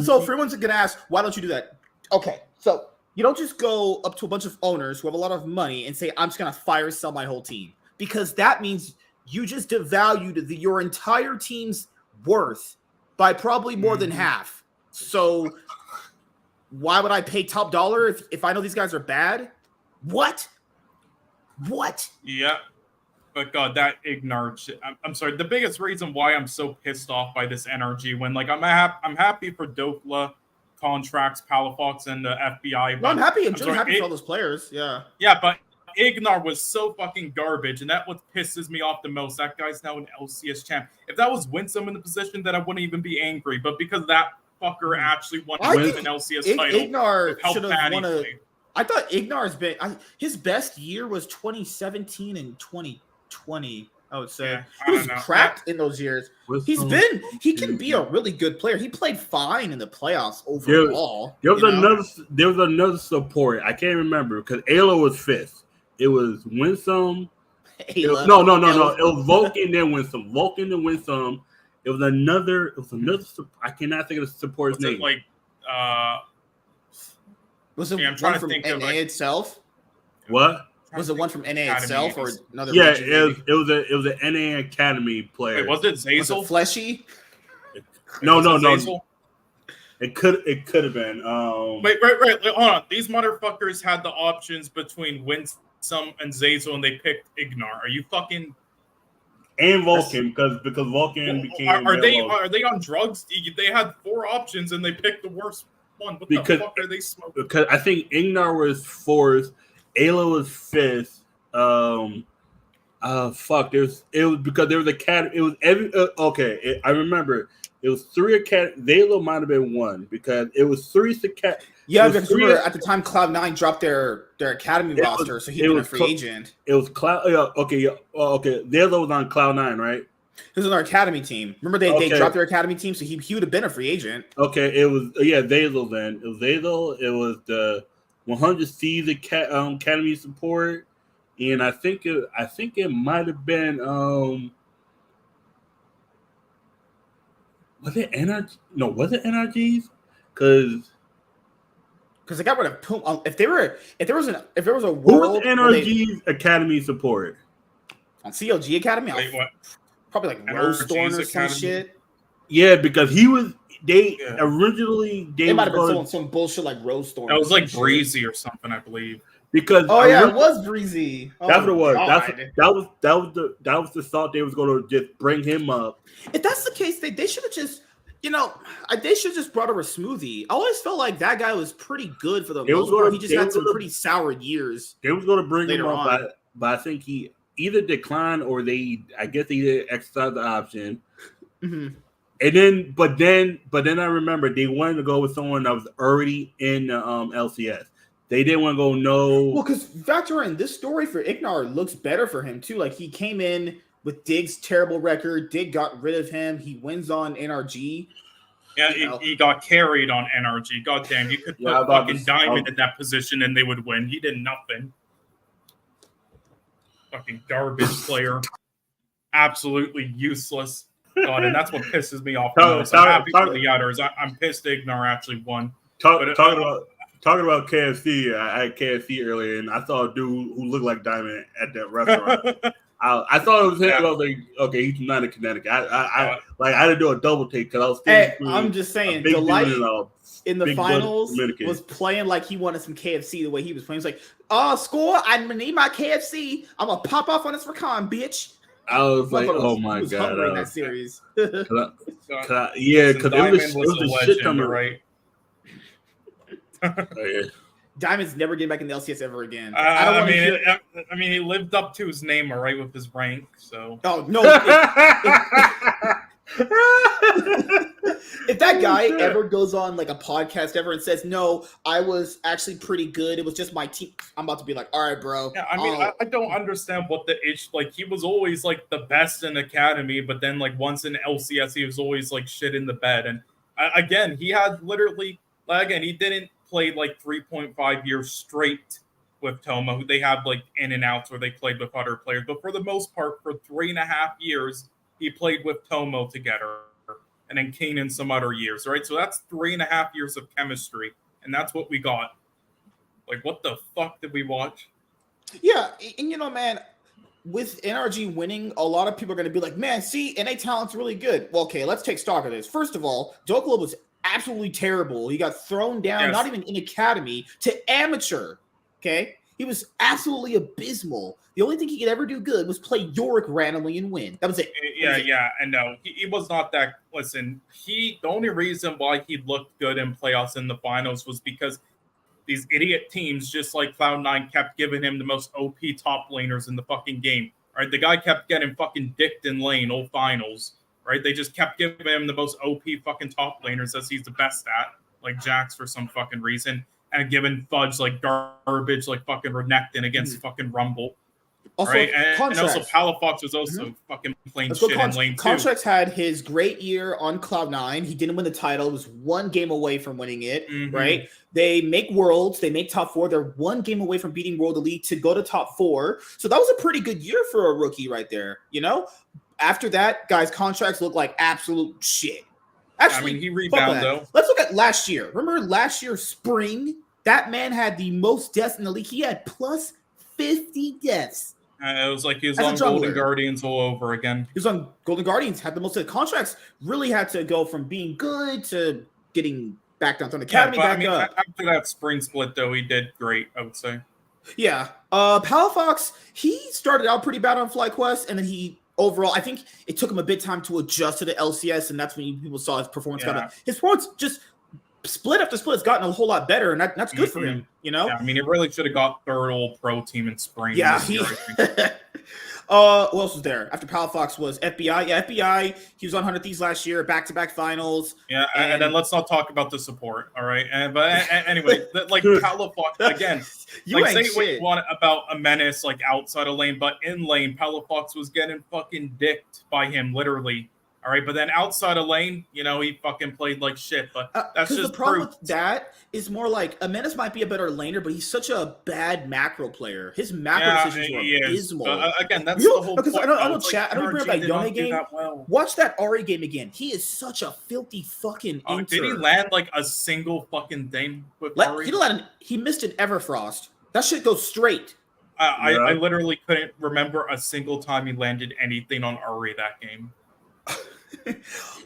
So if everyone's gonna ask, why don't you do that? Okay, so you don't just go up to a bunch of owners who have a lot of money and say, I'm just gonna fire sell my whole team. Because that means you just devalued your entire team's worth by probably more than half. So why would I pay top dollar if I know these guys are bad? What? Yeah. But God, that Ignar shit. I'm sorry. The biggest reason why I'm so pissed off by this NRG when, like, I'm happy for Dokla, Contracts, Palafox, and the FBI. No, I'm happy. I'm really happy for all those players. Yeah. Yeah, but Ignar was so fucking garbage, and that what pisses me off the most. That guy's now an LCS champ. If that was Winsome in the position, then I wouldn't even be angry. But because that fucker actually won an LCS title, Ignar should have won I thought Ignar's his best year was 2017 and 2020. I would say he was cracked in those years. He can be a really good player. He played fine in the playoffs overall. There was another support. I can't remember because Ayla was 5th. It was Winsome. No. It was Vulcan then Winsome. Vulcan then Winsome. It was another. I cannot think of the support's name. Was it one from NA itself? What? Was it one from NA itself or another? Yeah, it was an NA Academy player. Wait, was it Zazel? Was it Fleshy? No. It could have been. Wait, hold on. These motherfuckers had the options between Winsome and Zazel, and they picked Ignar. Are you fucking? And Vulcan, because Vulcan became. Are they on drugs? They had 4 options, and they picked the worst one. What the fuck are they smoking? Because I think Ignar was 4th, Ayla was 5th. It was because there was a cat. It was I remember. It was 3 academy. Zayla might have been 1 because it was 3 academy. Yeah, because remember at the time Cloud9 dropped their academy roster, so he was a free agent. It was Cloud. Okay. Zayla was on Cloud9, right? He was on our academy team. Remember they dropped their academy team, so he would have been a free agent. Okay, it was Zayla then. It was Zayla. It was the 100C's academy support, and I think it might have been was it NRG? No, was it NRGs? Because they got rid of Puma. If there was a world, who was NRG's academy support on CLG Academy? Wait, what? Probably like Rosethorn or some shit. Yeah, because he was. Originally they might have been some bullshit like Rosethorn. That was like Breezy or something, I believe. Because it was Breezy. That's what it was. That was the thought they was going to just bring him up. If that's the case, they should have just, they should have just brought over Smoothie. I always felt like that guy was pretty good for the most part. He just had some pretty sour years. They was going to bring him up, but I think he either declined or they didn't exercise the option. Mm-hmm. And then, but then I remember they wanted to go with someone that was already in the LCS. They didn't want to go no. Well, because factor in this story for Ignar looks better for him too. Like he came in with Dig's terrible record. Dig got rid of him. He wins on NRG. Yeah, he got carried on NRG. God damn, you could put fucking Diamond in that position and they would win. He did nothing. Fucking garbage player. Absolutely useless. God, and that's what pisses me off the most. I'm happy for the others. I'm pissed Ignar actually won. Talking about KFC, I had KFC earlier, and I saw a dude who looked like Diamond at that restaurant. I thought it was him. I was like, okay, he's not in Connecticut. I had to do a double take because I was thinking. Hey, I'm just saying, Delight in the finals was playing like he wanted some KFC the way he was playing. He was like, score, I'm going to need my KFC. I'm going to pop off on this Rakan, bitch. I was like, oh my God. In that series. Because it was a shit ton of right. Diamond's never getting back in the LCS ever again. I mean, he lived up to his name, all right, with his rank. So. Oh no! If that guy ever goes on like a podcast ever and says, "No, I was actually pretty good. It was just my team," I'm about to be like, "All right, bro." Yeah, I mean, I don't understand what the issue. Like, he was always like the best in academy, but then like once in LCS, he was always like shit in the bed. And again, he had literally he didn't play like 3.5 years straight with Toma, who they have like in and outs where they played with other players. But for the most part, for 3.5 years, he played with Tomo together, and then Kane in some other years, right? So that's 3.5 years of chemistry, and that's what we got. Like, what the fuck did we watch? Yeah, and man, with NRG winning, a lot of people are going to be like, man, see, NA talent's really good. Well, okay, let's take stock of this. First of all, Dokla was absolutely terrible. He got thrown down, not even in academy, to amateur. Okay, he was absolutely abysmal. The only thing he could ever do good was play Yorick randomly and win. That was it. And no, he was not that. Listen, the only reason why he looked good in playoffs in the finals was because these idiot teams, just like Cloud9, kept giving him the most OP top laners in the fucking game. Right, the guy kept getting fucking dicked in lane all finals. Right, they just kept giving him the most OP fucking top laners as he's the best at, like Jax for some fucking reason, and giving Fudge like garbage, like fucking Renekton against fucking Rumble. Also, right, and also Palafox was also fucking playing shit in lane too. Contracts had his great year on Cloud9. He didn't win the title. It was one game away from winning it. Right, they make Worlds. They make top 4. They're one game away from beating World Elite to go to top 4. So that was a pretty good year for a rookie right there. After that, guys' contracts look like absolute shit. Actually, he rebounded though. Let's look at last year. Remember last year, spring? That man had the most deaths in the league. He had plus 50 deaths. It was like he was on Golden Guardians all over again. He was on Golden Guardians, had the most of the contracts, really had to go from being good to getting back down to the academy, up. After that spring split, though, he did great, I would say. Yeah. Palafox, he started out pretty bad on FlyQuest, and then overall, I think it took him a bit time to adjust to the LCS, and that's when people saw his performance. His performance just split after split has gotten a whole lot better, and that's good for him, Yeah, I mean, he really should have got third all-pro team in spring. Yeah. Who else was there? After Palafox was FBI. Yeah, FBI, he was on 100 Thieves last year, back-to-back finals. Yeah, and then let's not talk about the support, all right? But anyway, like Palafox, again, say what you want about a menace, like outside of lane, but in lane, Palafox was getting fucking dicked by him, literally. All right, but then outside of lane, he fucking played like shit. But that's just the problem with that is more like a Menace might be a better laner, but he's such a bad macro player. His macro decisions were abysmal. Again, that's the whole point. I don't remember that Yone game. Watch that Ari game again. He is such a filthy fucking inter. Did he land like a single fucking thing with Ari? He missed an Everfrost. That shit goes straight. I literally couldn't remember a single time he landed anything on Ari that game.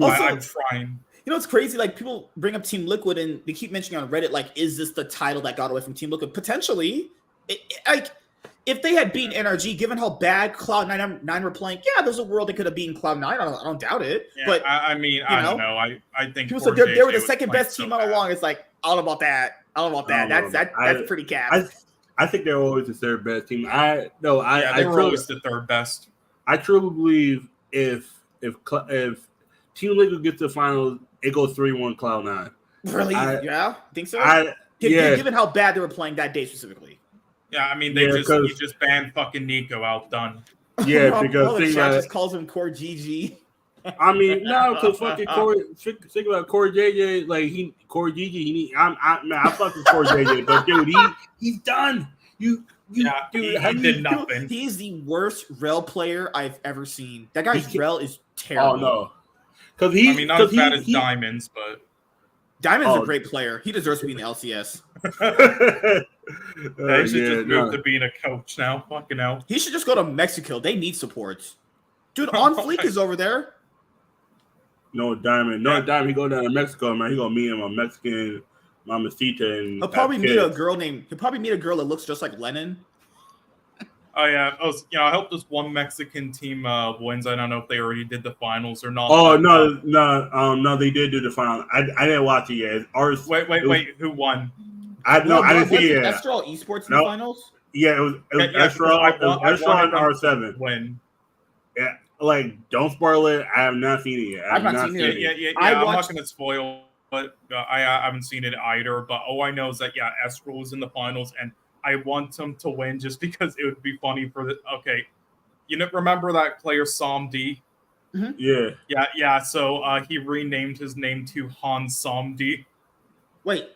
Also, I'm trying. It's crazy. Like, people bring up Team Liquid, and they keep mentioning on Reddit, like, is this the title that got away from Team Liquid? Potentially. If they had beaten NRG, given how bad Cloud9 were playing, there's a world they could have beaten Cloud9. I don't doubt it. Yeah, but I don't know. I think people said they were the second best team all along. It's like, I don't know about that. That's pretty cap. I think they're always the third best team. They were always the third best. I truly believe if Team Liquid gets to the finals, it goes 3-1 Cloud9. Really? Think so? Given how bad they were playing that day specifically. Yeah, I mean, he just banned fucking Nico out, done. Yeah, because the chat just calls him Core GG. I mean, no, because fucking Corey, think about Corey JJ, like Corey GG. I fuck with Corey JJ, but dude, he's done. Dude, he did nothing. He's the worst rel player I've ever seen. That guy's rel is terrible. Oh no, because not as bad as Diamonds, but Diamond's a great player. He deserves to be in the LCS. He should just move to being a coach now. Fucking hell. He should just go to Mexico. They need supports. Dude, On Fleek is over there. No, Diamond. He go down to Mexico, man. He gonna meet him a Mexican mamacita, and he'll probably meet a girl that looks just like Lennon. Oh yeah, I hope this one Mexican team wins. I don't know if they already did the finals or not. Oh no, they did do the final. I didn't watch it yet. Wait, who won? I didn't see it. Estral Esports in the finals? Yeah, it was Estral and R7. When? Yeah, like don't spoil it. I have not seen it yet. I've not seen it. Yeah. I'm not gonna spoil, but I haven't seen it either. But all I know is that Estral was in the finals, and I want him to win just because it would be funny for the. Okay, remember that player Somdi? Mm-hmm. Yeah. So he renamed his name to Han Somdi. Wait.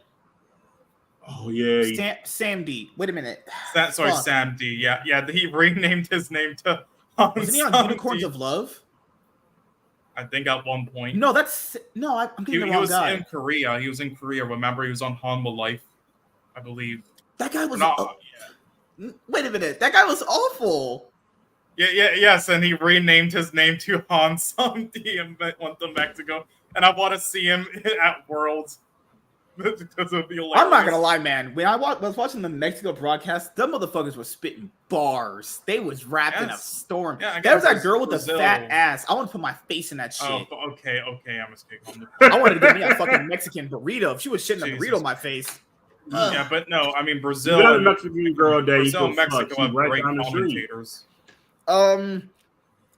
Oh yeah. Sam D. Wait a minute. Sam D. Yeah. He renamed his name to Han. Wasn't he on Unicorns of Love? I think at one point. No, I'm getting the wrong guy. He was in Korea. He was in Korea. Remember, he was on Hanwha Life, I believe. That guy was. Wait a minute. That guy was awful. Yes, and he renamed his name to Han Somdi and went to Mexico. And I want to see him at Worlds. Because of the I'm not gonna lie, man. When I was watching the Mexico broadcast, them motherfuckers were spitting bars. They was wrapped in a storm. Yeah, there was that girl with the fat ass. I want to put my face in that shit. Oh, okay. I'm a stick on I wanted to get me a fucking Mexican burrito. If she was shitting a burrito in my face. Yeah, but no, I mean Brazil. You Mexican girl day. Brazil and Mexico have great commentators. All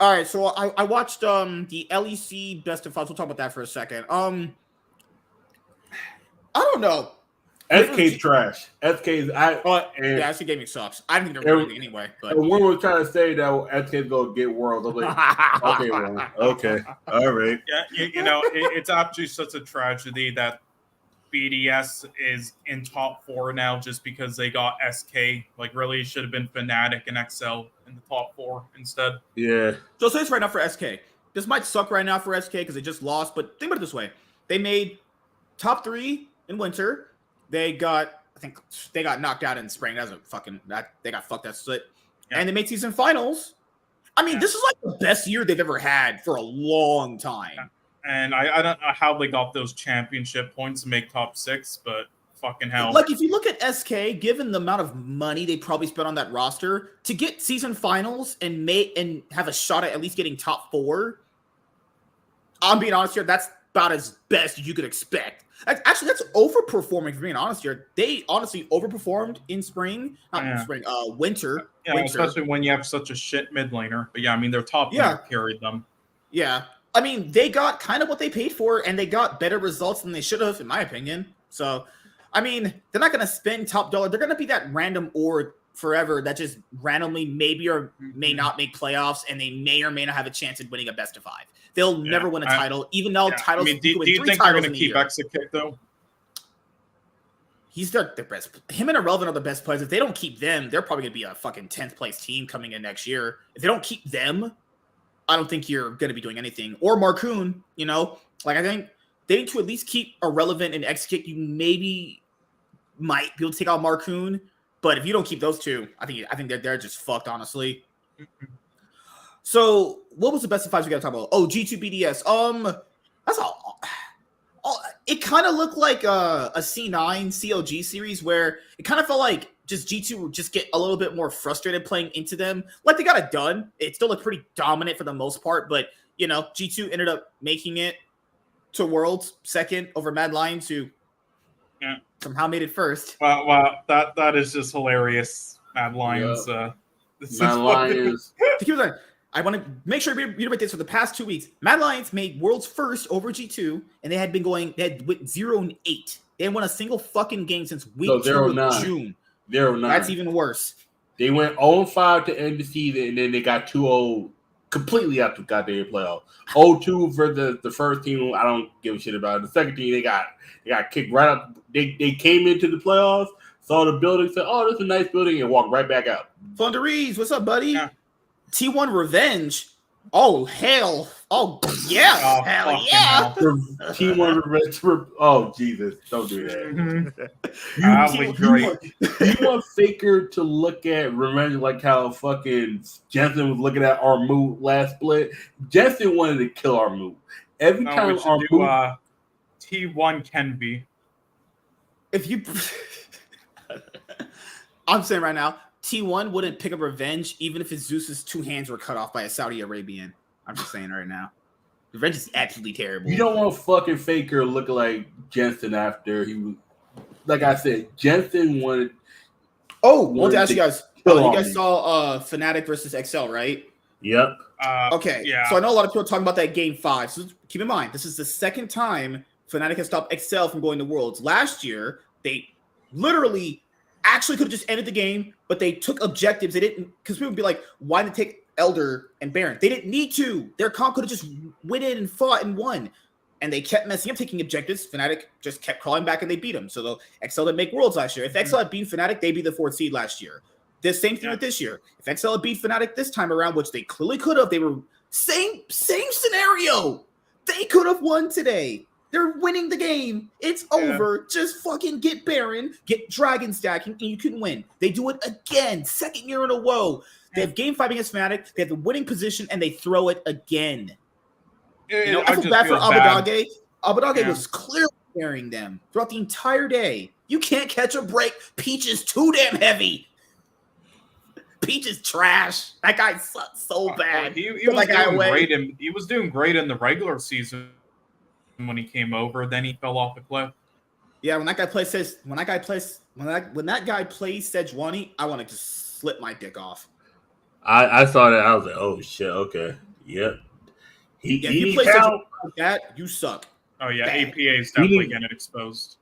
right, so I watched the LEC Best of 5. We'll talk about that for a second. I don't know. SK's trash. SK's SK Gaming sucks. I didn't think they're winning anyway. But when we were trying to say that SK's gonna get Worlds, I was like, okay, all right. Yeah, it's actually such a tragedy that BDS is in top 4 now just because they got SK. Like, really, it should have been Fnatic and XL in the top 4 instead. Yeah. So say this right now for SK. This might suck right now for SK because they just lost, but think about it this way: they made top 3 in winter. I think they got knocked out in spring. They got fucked that split. Yeah. And they made season finals. I mean, this is like the best year they've ever had for a long time. Yeah. And I don't know how they got those championship points to make top 6, but fucking hell. Like, if you look at SK, given the amount of money they probably spent on that roster, to get season finals and have a shot at least getting top 4, I'm being honest here, that's about as best as you could expect. Actually, that's overperforming, for being honest here. They honestly overperformed in spring. Winter. Yeah, winter. Especially when you have such a shit mid laner. But yeah, I mean, their top laner carried them. Yeah. I mean, they got kind of what they paid for, and they got better results than they should have, in my opinion. So, I mean, they're not going to spend top dollar. They're going to be that random org forever that just randomly maybe or may not make playoffs, and they may or may not have a chance at winning a best of 5. They'll never win a title, even though titles. I mean, do you think they're going to keep Exekick though? He's their best. Him and Irrelevant are the best players. If they don't keep them, they're probably going to be a fucking 10th place team coming in next year. If they don't keep them, I don't think you're going to be doing anything. Or Marcoon, I think they need to at least keep Irrelevant and Exekick. You maybe might be able to take out Marcoon, but if you don't keep those two, I think they're just fucked, honestly. So, what was the best of 5s we got to talk about? Oh, G2 BDS. That's all. It kind of looked like a C9 CLG series where it kind of felt like just G2 would just get a little bit more frustrated playing into them. Like, they got it done. It still looked pretty dominant for the most part, but, G2 ended up making it to Worlds second over Mad Lions, who somehow made it first. Wow, that is just hilarious. Mad Lions. Mad Lions. I want to make sure we reiterate this for the past 2 weeks. Mad Lions made Worlds first over G2, and they had went 0-8 They didn't win a single fucking game since week 2 of June. 0-9. That's even worse. They went 0-5 to end the season, and then they got 2-0 completely out the goddamn playoff. 0-2 for the first team. I don't give a shit about it. The second team, they got kicked right out. They came into the playoffs, saw the building, said, "Oh, this is a nice building," and walked right back out. Thunderees, what's up, buddy? Yeah. T1 Revenge. Oh, hell. Oh, yeah. Oh, hell yeah. T1 Revenge. Oh, Jesus. Don't do that. You want Faker to look at Revenge like how fucking Jensen was looking at our move last split? Jensen wanted to kill our move. Every time our move. T1 can be. If you. I'm saying right now, T1 wouldn't pick up Revenge even if his Zeus's 2 hands were cut off by a Saudi Arabian. I'm just saying right now. Revenge is absolutely terrible. You don't want fucking Faker looking like Jensen after he was. Like I said, Jensen wanted. Oh, I want to ask you guys. You guys saw Fnatic versus XL, right? Yep. Okay. Yeah. So I know a lot of people are talking about that game 5. So keep in mind, this is the second time Fnatic has stopped XL from going to Worlds. Last year, they literally actually could have just ended the game, but they took objectives. They didn't, because people would be like, why did they take Elder and Baron? They didn't need to. Their comp could have just went in and fought and won. And they kept messing up, taking objectives. Fnatic just kept crawling back and they beat them. So the XL didn't make Worlds last year. If XL had beaten Fnatic, they'd be the 4th seed last year. The same thing with this year. If XL had beat Fnatic this time around, which they clearly could have, they were same scenario. They could have won today. They're winning the game. It's over. Just fucking get Baron, get Dragon stacking, and you can win. They do it again. 2nd year in a row. They have game 5 against Fnatic. They have the winning position, and they throw it again. I feel bad for Abadage. Abadage was clearly carrying them throughout the entire day. You can't catch a break. Peach is too damn heavy. Peach is trash. That guy sucks so bad. He was doing great. He was doing great in the regular season when he came over. Then he fell off the cliff. Yeah, when that guy plays Sejuani, I want to just slip my dick off. I saw that. I was like, oh shit. Okay. Yep. If you play Sejuani like that, you suck. Oh yeah, bad. APA is definitely getting exposed.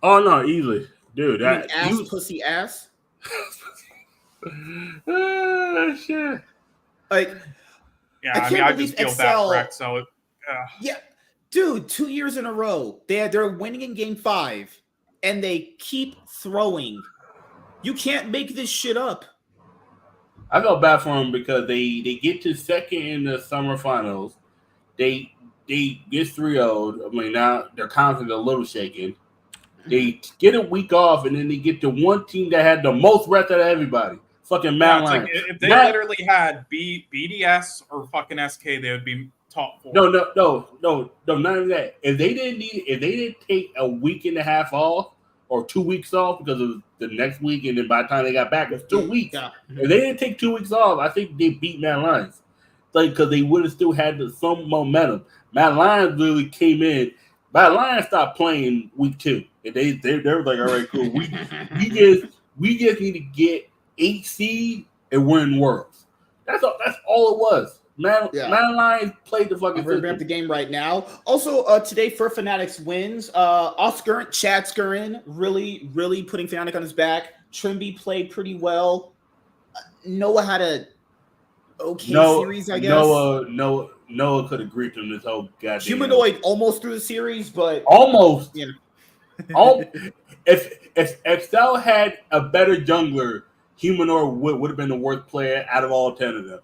Oh no, easily, dude. That pussy ass. Shit. Like, yeah, I just feel bad for XL. Yeah, dude, 2 years in a row, they're winning in game 5, and they keep throwing. You can't make this shit up. I felt bad for them because they get to 2nd in the summer finals. They get 3-0'd. I mean, now their confidence a little shaken. They get a week off, and then they get to one team that had the most rest out of everybody. Fucking Mad Lions. Like if they literally had BDS or fucking SK, they would be top 4. No, none of that. If they didn't take a week and a half off or 2 weeks off because of the next week, and then by the time they got back, it was 2 weeks. Yeah. If they didn't take 2 weeks off, I think they beat Mad Lions. Like, because they would have still had some momentum. Mad Lions literally came in. Mad Lions stopped playing week 2. And they were like, all right, cool. We just need to get 8 seed and win Worlds. That's all it was. Mad Lions played the fucking. We're up the game right now. Also, today for Fnatic's wins, Oscar, Chad Skurin really putting Fnatic on his back. Trimby played pretty well. Noah had a series, I guess. Noah could have griefed him this whole goddamn. Humanoid almost through the series, but almost. If XL had a better jungler, Humanoid would have been the worst player out of all 10 of them.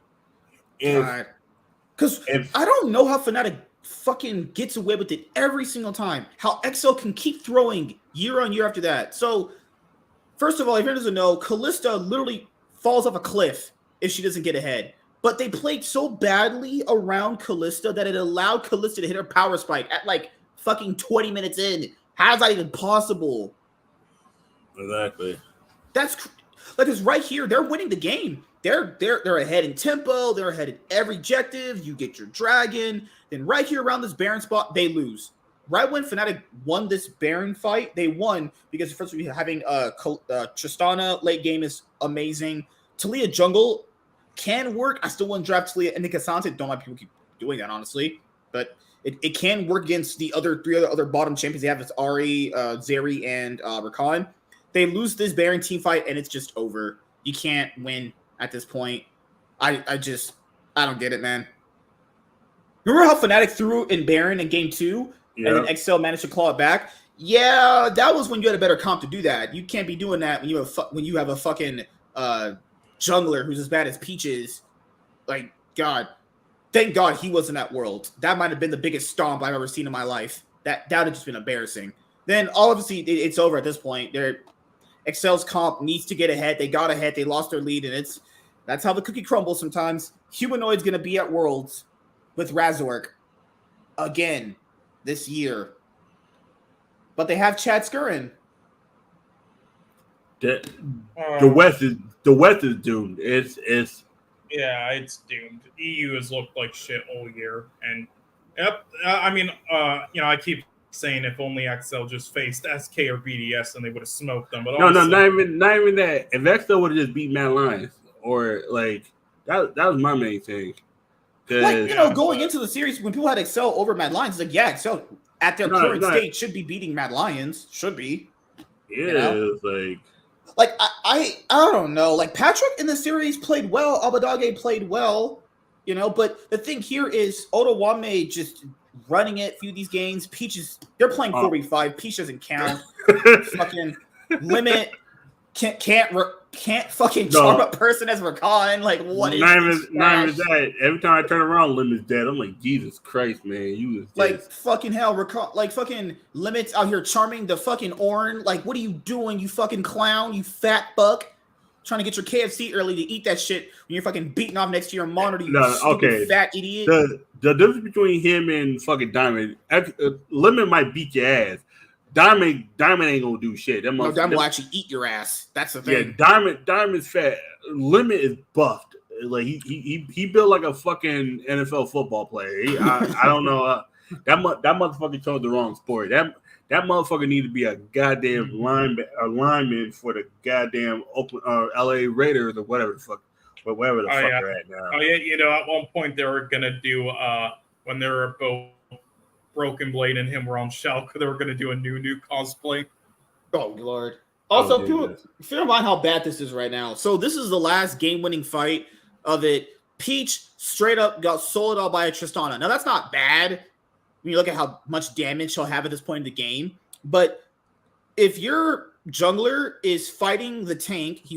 Because I don't know how Fnatic fucking gets away with it every single time. How XL can keep throwing year on year after that. So, first of all, if anyone doesn't know, Callista literally falls off a cliff if she doesn't get ahead. But they played so badly around Callista that it allowed Callista to hit her power spike at like fucking 20 minutes in. How's that even possible? Exactly. That's like, it's right here. They're winning the game. They're ahead in tempo. They're ahead in every objective. You get your dragon. Then right here around this Baron spot, they lose. Right when Fnatic won this Baron fight, they won because first we having Tristana late game is amazing. Talia jungle can work. I still want to draft Talia and Nikasante. Don't like people keep doing that, honestly. But It can work against the three other bottom champions they have. It's Ari, Zeri, and Rakan. They lose this Baron team fight, and it's just over. You can't win at this point. I don't get it, man. Remember how Fnatic threw in Baron in game 2, and then XL managed to claw it back? Yeah, that was when you had a better comp to do that. You can't be doing that when you have a fucking jungler who's as bad as Peaches. Like, God, thank God he wasn't at World. That might have been the biggest stomp I've ever seen in my life. That would have just been embarrassing. Then obviously it's over at this point. Excel's comp needs to get ahead. They got ahead. They lost their lead, and that's how the cookie crumbles sometimes. Humanoid's gonna be at Worlds with Razork again this year, but they have Chad Skurin. The West is doomed. It's doomed. EU has looked like shit all year, and I keep saying if only XL just faced SK or BDS, and they would have smoked them. But not even that. If XL would have just beat Mad Lions, or like that was my main thing. Going into the series when people had Excel over Mad Lions, it's like Excel at their current state should be beating Mad Lions. Should be. Yeah, like I don't know. Like Patrick in the series played well. Abadage played well. But the thing here is Otawame just running it through these games. Peach they're playing 4v5. Peach doesn't count. Fucking Limit can't fucking charm a person as Rakan. Like, what is not even that. Every time I turn around, Limit's dead. I'm like, Jesus Christ, man. You was like fucking hell, Rakan, like fucking Limit's out here charming the fucking Ornn. Like, what are you doing, you fucking clown, you fat fuck? Trying to get your KFC early to eat that shit when you're fucking beating off next to your monitor, you stupid fat idiot. The difference between him and fucking Diamond, Limit might beat your ass. Diamond ain't gonna do shit. Diamond will actually eat your ass. That's the thing. Yeah, Diamond's fat. Limit is buffed. Like he built like a fucking NFL football player. I don't know. That motherfucker chose the wrong sport. That motherfucker need to be a goddamn lineman for the goddamn LA Raiders or whatever the fuck they're at now. Oh yeah, at one point they were gonna do when they were both Broken Blade and him were on Shulk, they were gonna do a new cosplay. Oh Lord. Also, feel in mind how bad this is right now. So this is the last game-winning fight of it. Peach straight up got sold out by a Tristana. Now that's not bad when you look at how much damage she'll have at this point in the game. But if your jungler is fighting the tank,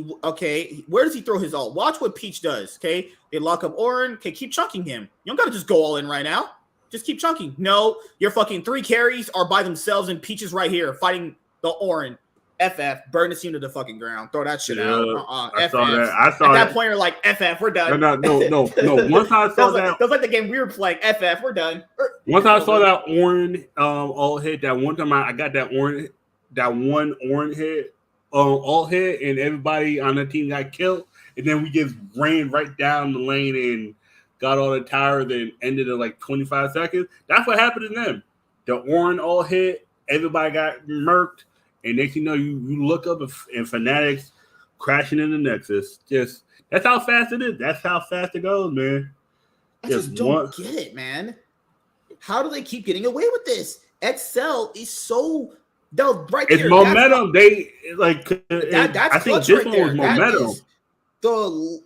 where does he throw his ult? Watch what Peach does. Okay, they lock up Ornn. Okay, keep chunking him. You don't gotta just go all in right now. Just keep chunking. No, your fucking 3 carries are by themselves, and Peach is right here fighting the Ornn. FF, burn this unit to the fucking ground. Throw that shit out. I saw that. At that point, you're like, FF, we're done. No. Once I saw that, that was like the game we were playing. FF, we're done. Once I saw that Ornn all hit, that one time I got that one Ornn hit, all hit, and everybody on the team got killed, and then we just ran right down the lane and got all the towers and ended in like 25 seconds. That's what happened to them. The Ornn all hit, everybody got murked. And next you know, you look up and Fanatics crashing in the Nexus. Just that's how fast it is. That's how fast it goes, man. I just don't get it, man. How do they keep getting away with this? XL is so right there. It's momentum. I think this one was momentum.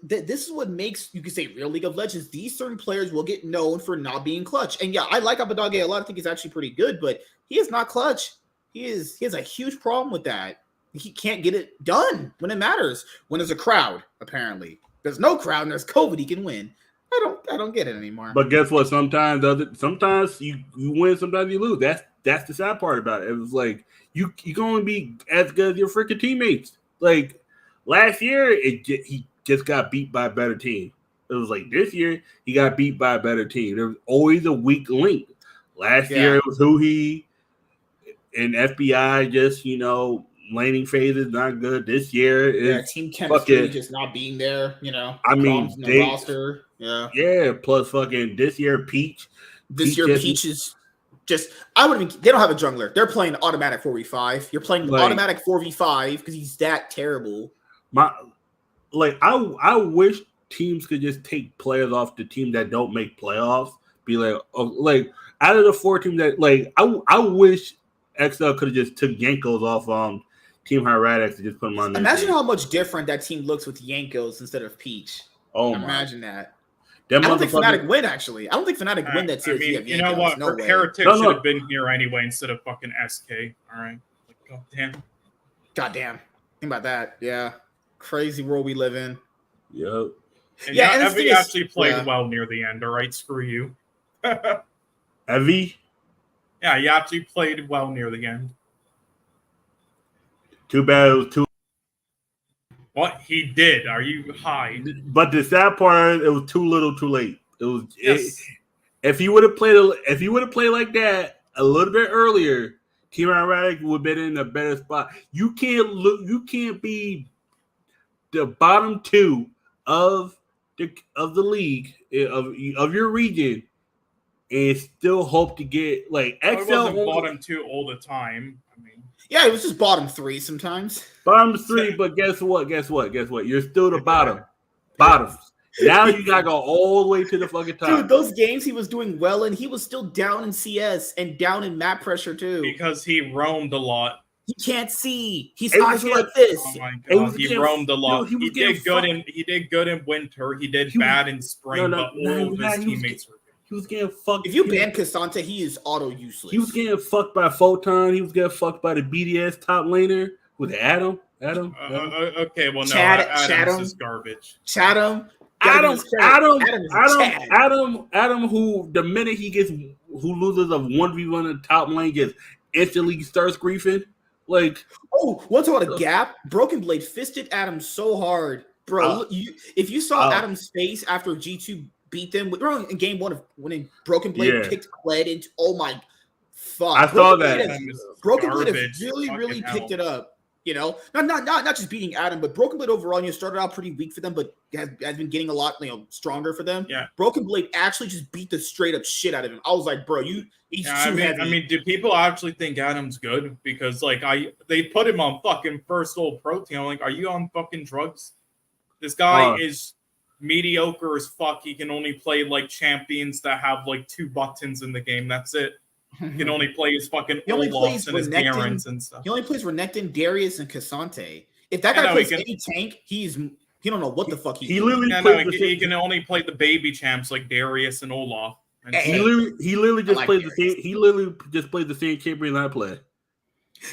This is what makes, you could say, real League of Legends. These certain players will get known for not being clutch. And yeah, I like Abadage a lot. I think he's actually pretty good, but he is not clutch. He has a huge problem with that. He can't get it done when it matters. When there's a crowd, apparently. There's no crowd and there's COVID, he can win. I don't get it anymore. But guess what? Sometimes you win, sometimes you lose. That's the sad part about it. It was like you gonna be as good as your freaking teammates. Like last year, he just got beat by a better team. It was like this year he got beat by a better team. There was always a weak link. Last year it was Huhi. And FBI just, laning phase is not good. This year, team chemistry just not being there, I mean, the roster. Yeah. Yeah, plus fucking this year, Peach. Peach is just, they don't have a jungler. They're playing automatic 4v5. You're playing automatic 4v5 because he's that terrible. I wish teams could just take players off the team that don't make playoffs. Be like, out of the 4 teams that like I wish XL could have just took Yankos off Team High Radix and just put them on there. Imagine how much different that team looks with Yankos instead of Peach. Oh imagine that. I don't think Fnatic win, actually. I don't think Fnatic win that series. I mean, you know what? No Heretic should have been here anyway instead of fucking SK. All right. Like, goddamn. Think about that. Yeah. Crazy world we live in. Yep. And yeah, Evie actually played well near the end. All right. Screw you. Evie? Yeah, he actually played well near the end. Too bad it was too. What he did? Are you high? But the sad part, it was too little, too late. It was. Yes. If he would have played like that a little bit earlier, Team Ironic would have been in a better spot. You can't be the bottom 2 of the league of your region and still hope to get like XL. It wasn't bottom 2 all the time. I mean, yeah, it was just bottom 3 sometimes. Bottom 3, but guess what? You're still the bottoms. Now you gotta go all the way to the fucking top. Dude, those games he was doing well, and he was still down in CS and down in map pressure too. Because he roamed a lot. He can't see. He's eyes are like this. Oh my god, he roamed a lot. Dude, he did good in winter. He did bad in spring, but all of his teammates were good. He was getting fucked. If you ban Cassante, he is auto useless. He was getting fucked by Photon. He was getting fucked by the BDS top laner with Adam. Okay, well, no, Adam's is garbage. Adam, who the minute who loses a 1v1 in the top lane gets instantly starts griefing. Like, once about a gap, Broken Blade fisted Adam so hard, bro. If you saw Adam's face after G2 beat them, we were in game 1 of winning. Broken Blade kicked Kled into. Oh my fuck! I saw that. Broken Blade has really picked it up. You know, not just beating Adam, but Broken Blade overall, started out pretty weak for them, but has been getting a lot, stronger for them. Yeah. Broken Blade actually just beat the straight up shit out of him. I was like, bro, he's too heavy. I mean, do people actually think Adam's good? Because they put him on fucking first old pro team. I'm like, are you on fucking drugs? This guy is mediocre as fuck. He can only play champions that have 2 buttons in the game. That's it. He can only play his fucking Olafs and his Garens and stuff. He only plays Renekton, Darius, and Cassante. If that guy plays any tank, he don't know what the fuck he can only play the baby champs like Darius and Olaf. And he literally just plays the same. He literally just plays the same champion I play.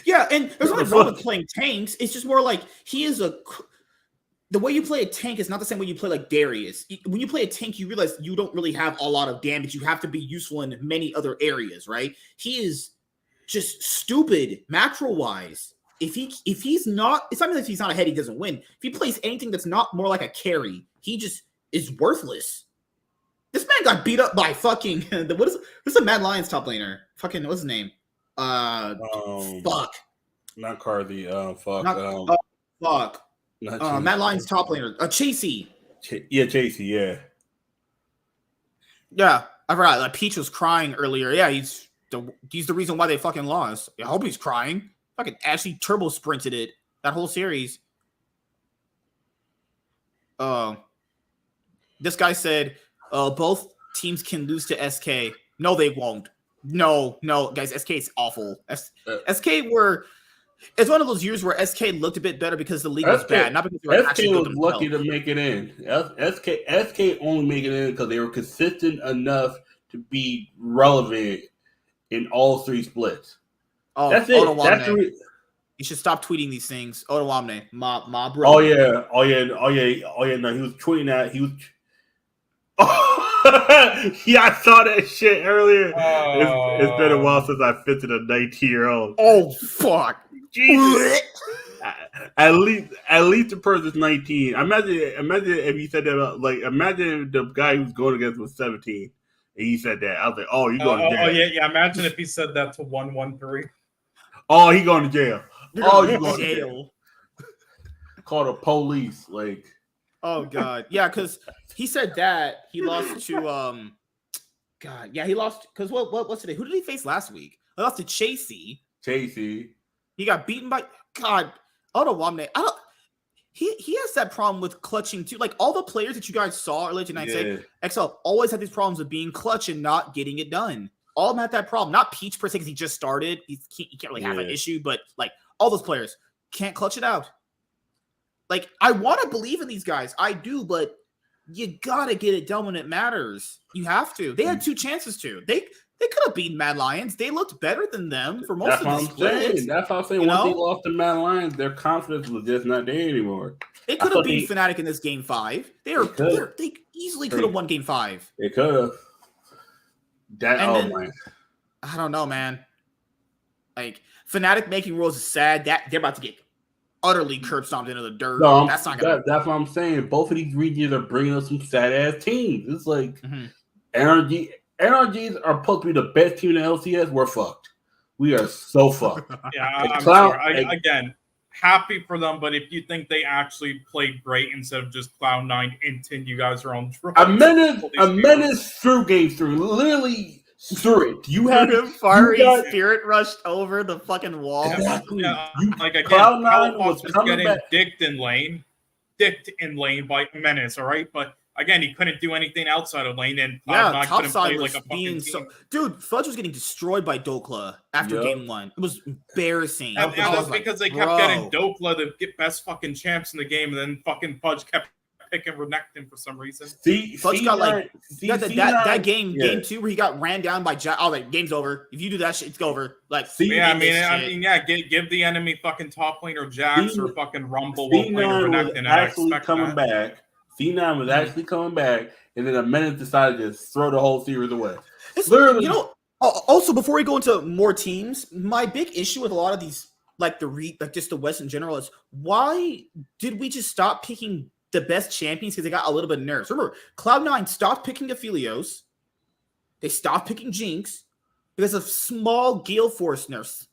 Yeah, and there's nothing wrong with playing tanks. It's just more like he is the way you play a tank is not the same way you play like Darius. When you play a tank, you realize you don't really have a lot of damage. You have to be useful in many other areas, right? He is just stupid macro-wise. If he's not, it's not that if he's not ahead, he doesn't win. If he plays anything that's not more like a carry, he just is worthless. This man got beat up by fucking what's the Mad Lions top laner? Fucking what's his name? Fuck. Not Carthy. Fuck. Fuck. Mad Lions top laner. Chasey. Chasey, yeah. Yeah, I forgot. Peach was crying earlier. Yeah, he's the reason why they fucking lost. I hope he's crying. Fucking actually turbo sprinted it that whole series. This guy said both teams can lose to SK. No, they won't. No, guys, SK is awful. SK were. It's one of those years where SK looked a bit better because the league was bad, not because they were actually good was lucky to make it in. SK only made it in because they were consistent enough to be relevant in all 3 splits. Oh, that's it. That's you should stop tweeting these things. Otawamne, my bro. Oh yeah. No, he was tweeting that. He was. Yeah, I saw that shit earlier. It's been a while since I fisted a 19-year-old. Oh fuck. Jesus. At least the person's 19. Imagine if he said that. Imagine the guy who's going against was 17, and he said that. I was like, "Oh, you going to jail?" Oh yeah. Imagine if he said that to 113. Oh, he going to jail. You going to jail? Call the police. Oh god, yeah, because he said that he lost to he lost because what's today? Who did he face last week? He lost to Chasey. He got beaten by Otawamne. He has that problem with clutching too. All the players that you guys saw earlier tonight say XL always had these problems of being clutch and not getting it done. all of them had that problem. Not Peach per se, because he just started. He can't really have an issue, but like all those players can't clutch it out. Like, I want to believe in these guys. I do, but you gotta get it done when it matters. You have to. They had 2 chances to. They could have beaten Mad Lions. They looked better than them for most of the splits. That's what I'm saying. Once they lost to Mad Lions, their confidence was just not there anymore. They could have beat Fnatic in this game 5. They easily could have won game 5. They could have. Man. I don't know, man. Like, Fnatic making rules is sad. That they're about to get utterly curb stomped into the dirt. No, that's not gonna. That's what I'm saying. Both of these regions are bringing us some sad ass teams. It's like NRGs are supposed to be the best team in the LCS. We're fucked. We are so fucked. Yeah, I'm sure. Again, happy for them, but if you think they actually played great instead of just Cloud9 inting, you guys are on drugs. A menace through game 3. Literally through it. You had Fiery Spirit rushed over the fucking wall. Exactly. Yeah, like again, Cloud9 was getting back. dicked in lane by Menace, all right? But again, he couldn't do anything outside of lane, and Cloud9 couldn't play like a fucking team. Dude, Fudge was getting destroyed by Dokla after game 1. It was embarrassing. And that's because they kept getting Dokla to get best fucking champs in the game, and then fucking Fudge kept picking Renekton for some reason. Fudge got like that game 2 where he got ran down by Jack. Oh, like game's over. If you do that shit, it's over. Like, give the enemy fucking top laner Jax or fucking Rumble while playing Renekton. Actually coming back. C9 was actually coming back, and then a minute decided to throw the whole series away. Literally, also before we go into more teams, my big issue with a lot of these, like just the West in general, is why did we just stop picking the best champions because they got a little bit of nerfs? Remember, Cloud9 stopped picking Aphelios. They stopped picking Jinx because of small Gale Force nerfs.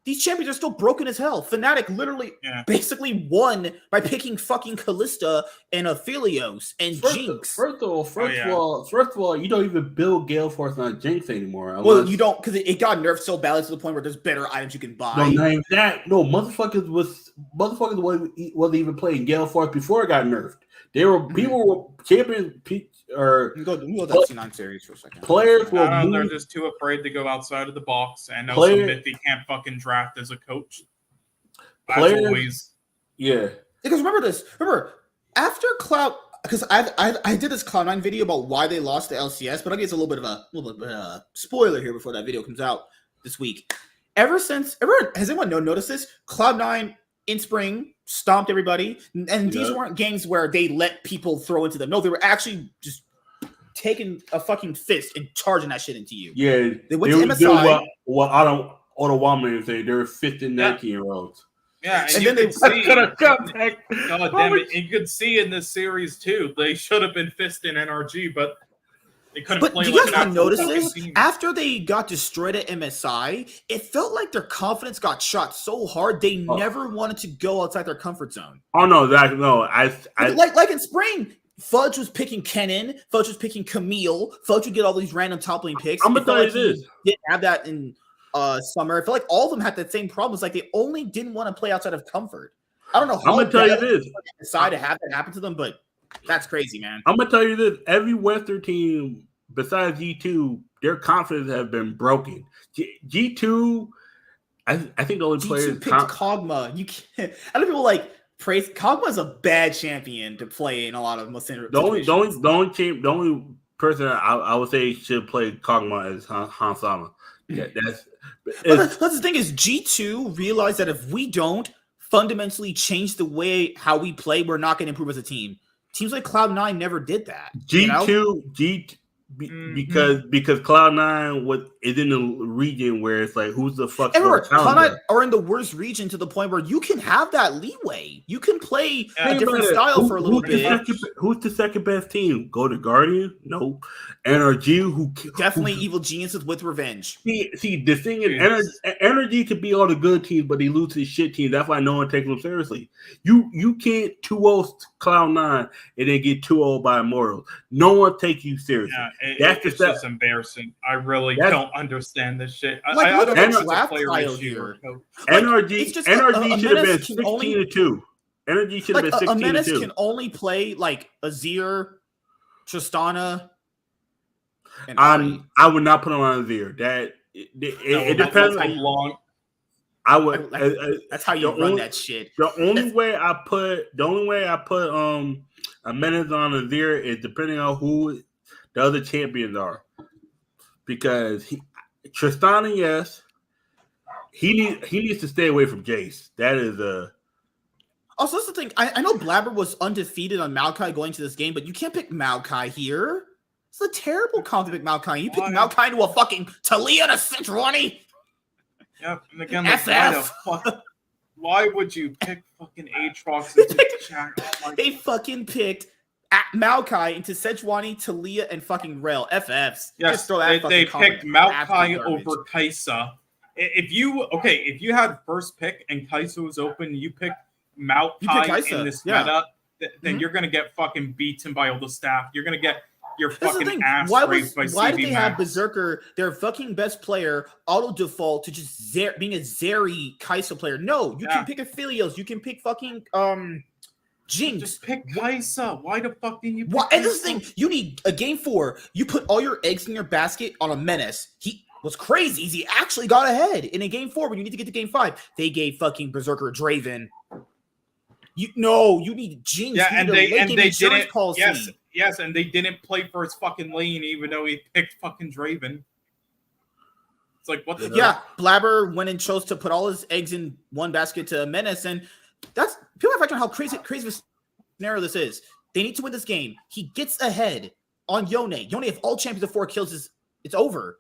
These champions are still broken as hell. Fnatic literally basically won by picking fucking Kalista and Aphelios and Jinx. First of all, you don't even build Gale Force on Jinx anymore. Well, you don't, because it got nerfed so badly to the point where there's better items you can buy. No, not even that. No, motherfuckers wasn't even playing Gale Force before it got nerfed. People were champions. Or go to C9 series for a second. Players they're just too afraid to go outside of the box, and also Miffy can't fucking draft as a coach. Because remember this. Remember, after Cloud, because I did this Cloud9 video about why they lost the LCS, but I guess a little bit of a spoiler here before that video comes out this week. Has anyone noticed this? Cloud9 in spring stomped everybody, and these weren't games where they let people throw into them. No, they were actually just taking a fucking fist and charging that shit into you. Yeah, they went to MSI. What I don't Ottawa say they were 15, 19-year-olds. Yeah, and you could see. God damn it! You could see in this series too. They should have been fisting NRG, but they couldn't play. Do you guys not notice this? After they got destroyed at MSI, it felt like their confidence got shot so hard they never wanted to go outside their comfort zone. Oh no, like in spring, Fudge was picking Kennen, Fudge was picking Camille, Fudge would get all these random top lane picks. I'm gonna tell you this. Didn't have that in summer. I feel like all of them had the same problems. Like they only didn't want to play outside of comfort. I don't know how I'm gonna tell you this. Decide to have that happen to them, but that's crazy, man. I'm gonna tell you this: every Western team besides G2, their confidence has been broken. G2, I think the only players picked Kog'Maw. You can't. I know people like praise Kog'Maw is a bad champion to play in a lot of most situations. The only person I would say should play Kog'Maw is Hansama. Yeah, that's the thing is G2 realized that if we don't fundamentally change the way how we play, we're not going to improve as a team. Teams like Cloud9 never did that. Because Cloud9 is in the region where it's like, who's the fuck? And remember, Cloud9 are in the worst region to the point where you can have that leeway. You can play a different style for a little bit. Who's the second best team? Go to Guardian? No. NRG, who definitely Evil Geniuses with revenge. See, the thing is, Energy could be all the good teams, but they lose to the shit teams. That's why no one takes them seriously. You can't 2-0 Cloud9 and then get 2-0 by Immortals. No one takes you seriously. Yeah, it's just embarrassing. I really don't understand this shit. I don't know draft title here. NRG should have been 16-2. Energy should have been 16-2. A Menace can only play like Azir, Tristana. I would not put him on Azir. It depends on how long. I would. That's how you run that shit. The only way I put a menace on Azir is depending on who the other champions are, because Tristana, yes, he needs to stay away from Jace. That is a. Also, that's the thing. I know Blabber was undefeated on Maokai going to this game, but you can't pick Maokai here. It's a terrible comp to pick Maokai. You pick Maokai to a fucking Talia to Sejuani. Yeah, and again, like, why would you pick fucking Aatrox into the chat? Oh, they fucking picked Maokai into Sejuani, Talia, and fucking Rel. FFs. Yes, just throw that they picked Maokai over Kai'Sa. If you had first pick and Kai'Sa was open, you picked Maokai in this meta, then you're gonna get fucking beaten by all the staff. You're gonna get your fucking ass raped by CV Why did they have Berserker, their fucking best player, auto default to just being a Zeri Kai'Sa player? No, you can pick Aphelios. You can pick fucking Jinx. Just pick Kai'Sa. Why the fuck didn't you pick And this thing, you need a game 4. You put all your eggs in your basket on a menace. He was crazy. He actually got ahead in a game 4 when you need to get to game 5. They gave fucking Berserker Draven. You need Jinx. Yeah, and they didn't. Policy. Yes, and they didn't play for his fucking lane, even though he picked fucking Draven. It's like, what the hell? Yeah, Blabber went and chose to put all his eggs in one basket to Menace, and that's people are factoring how crazy of a scenario this is. They need to win this game. He gets ahead on Yone. Yone, if all champions of 4 kills, it's over.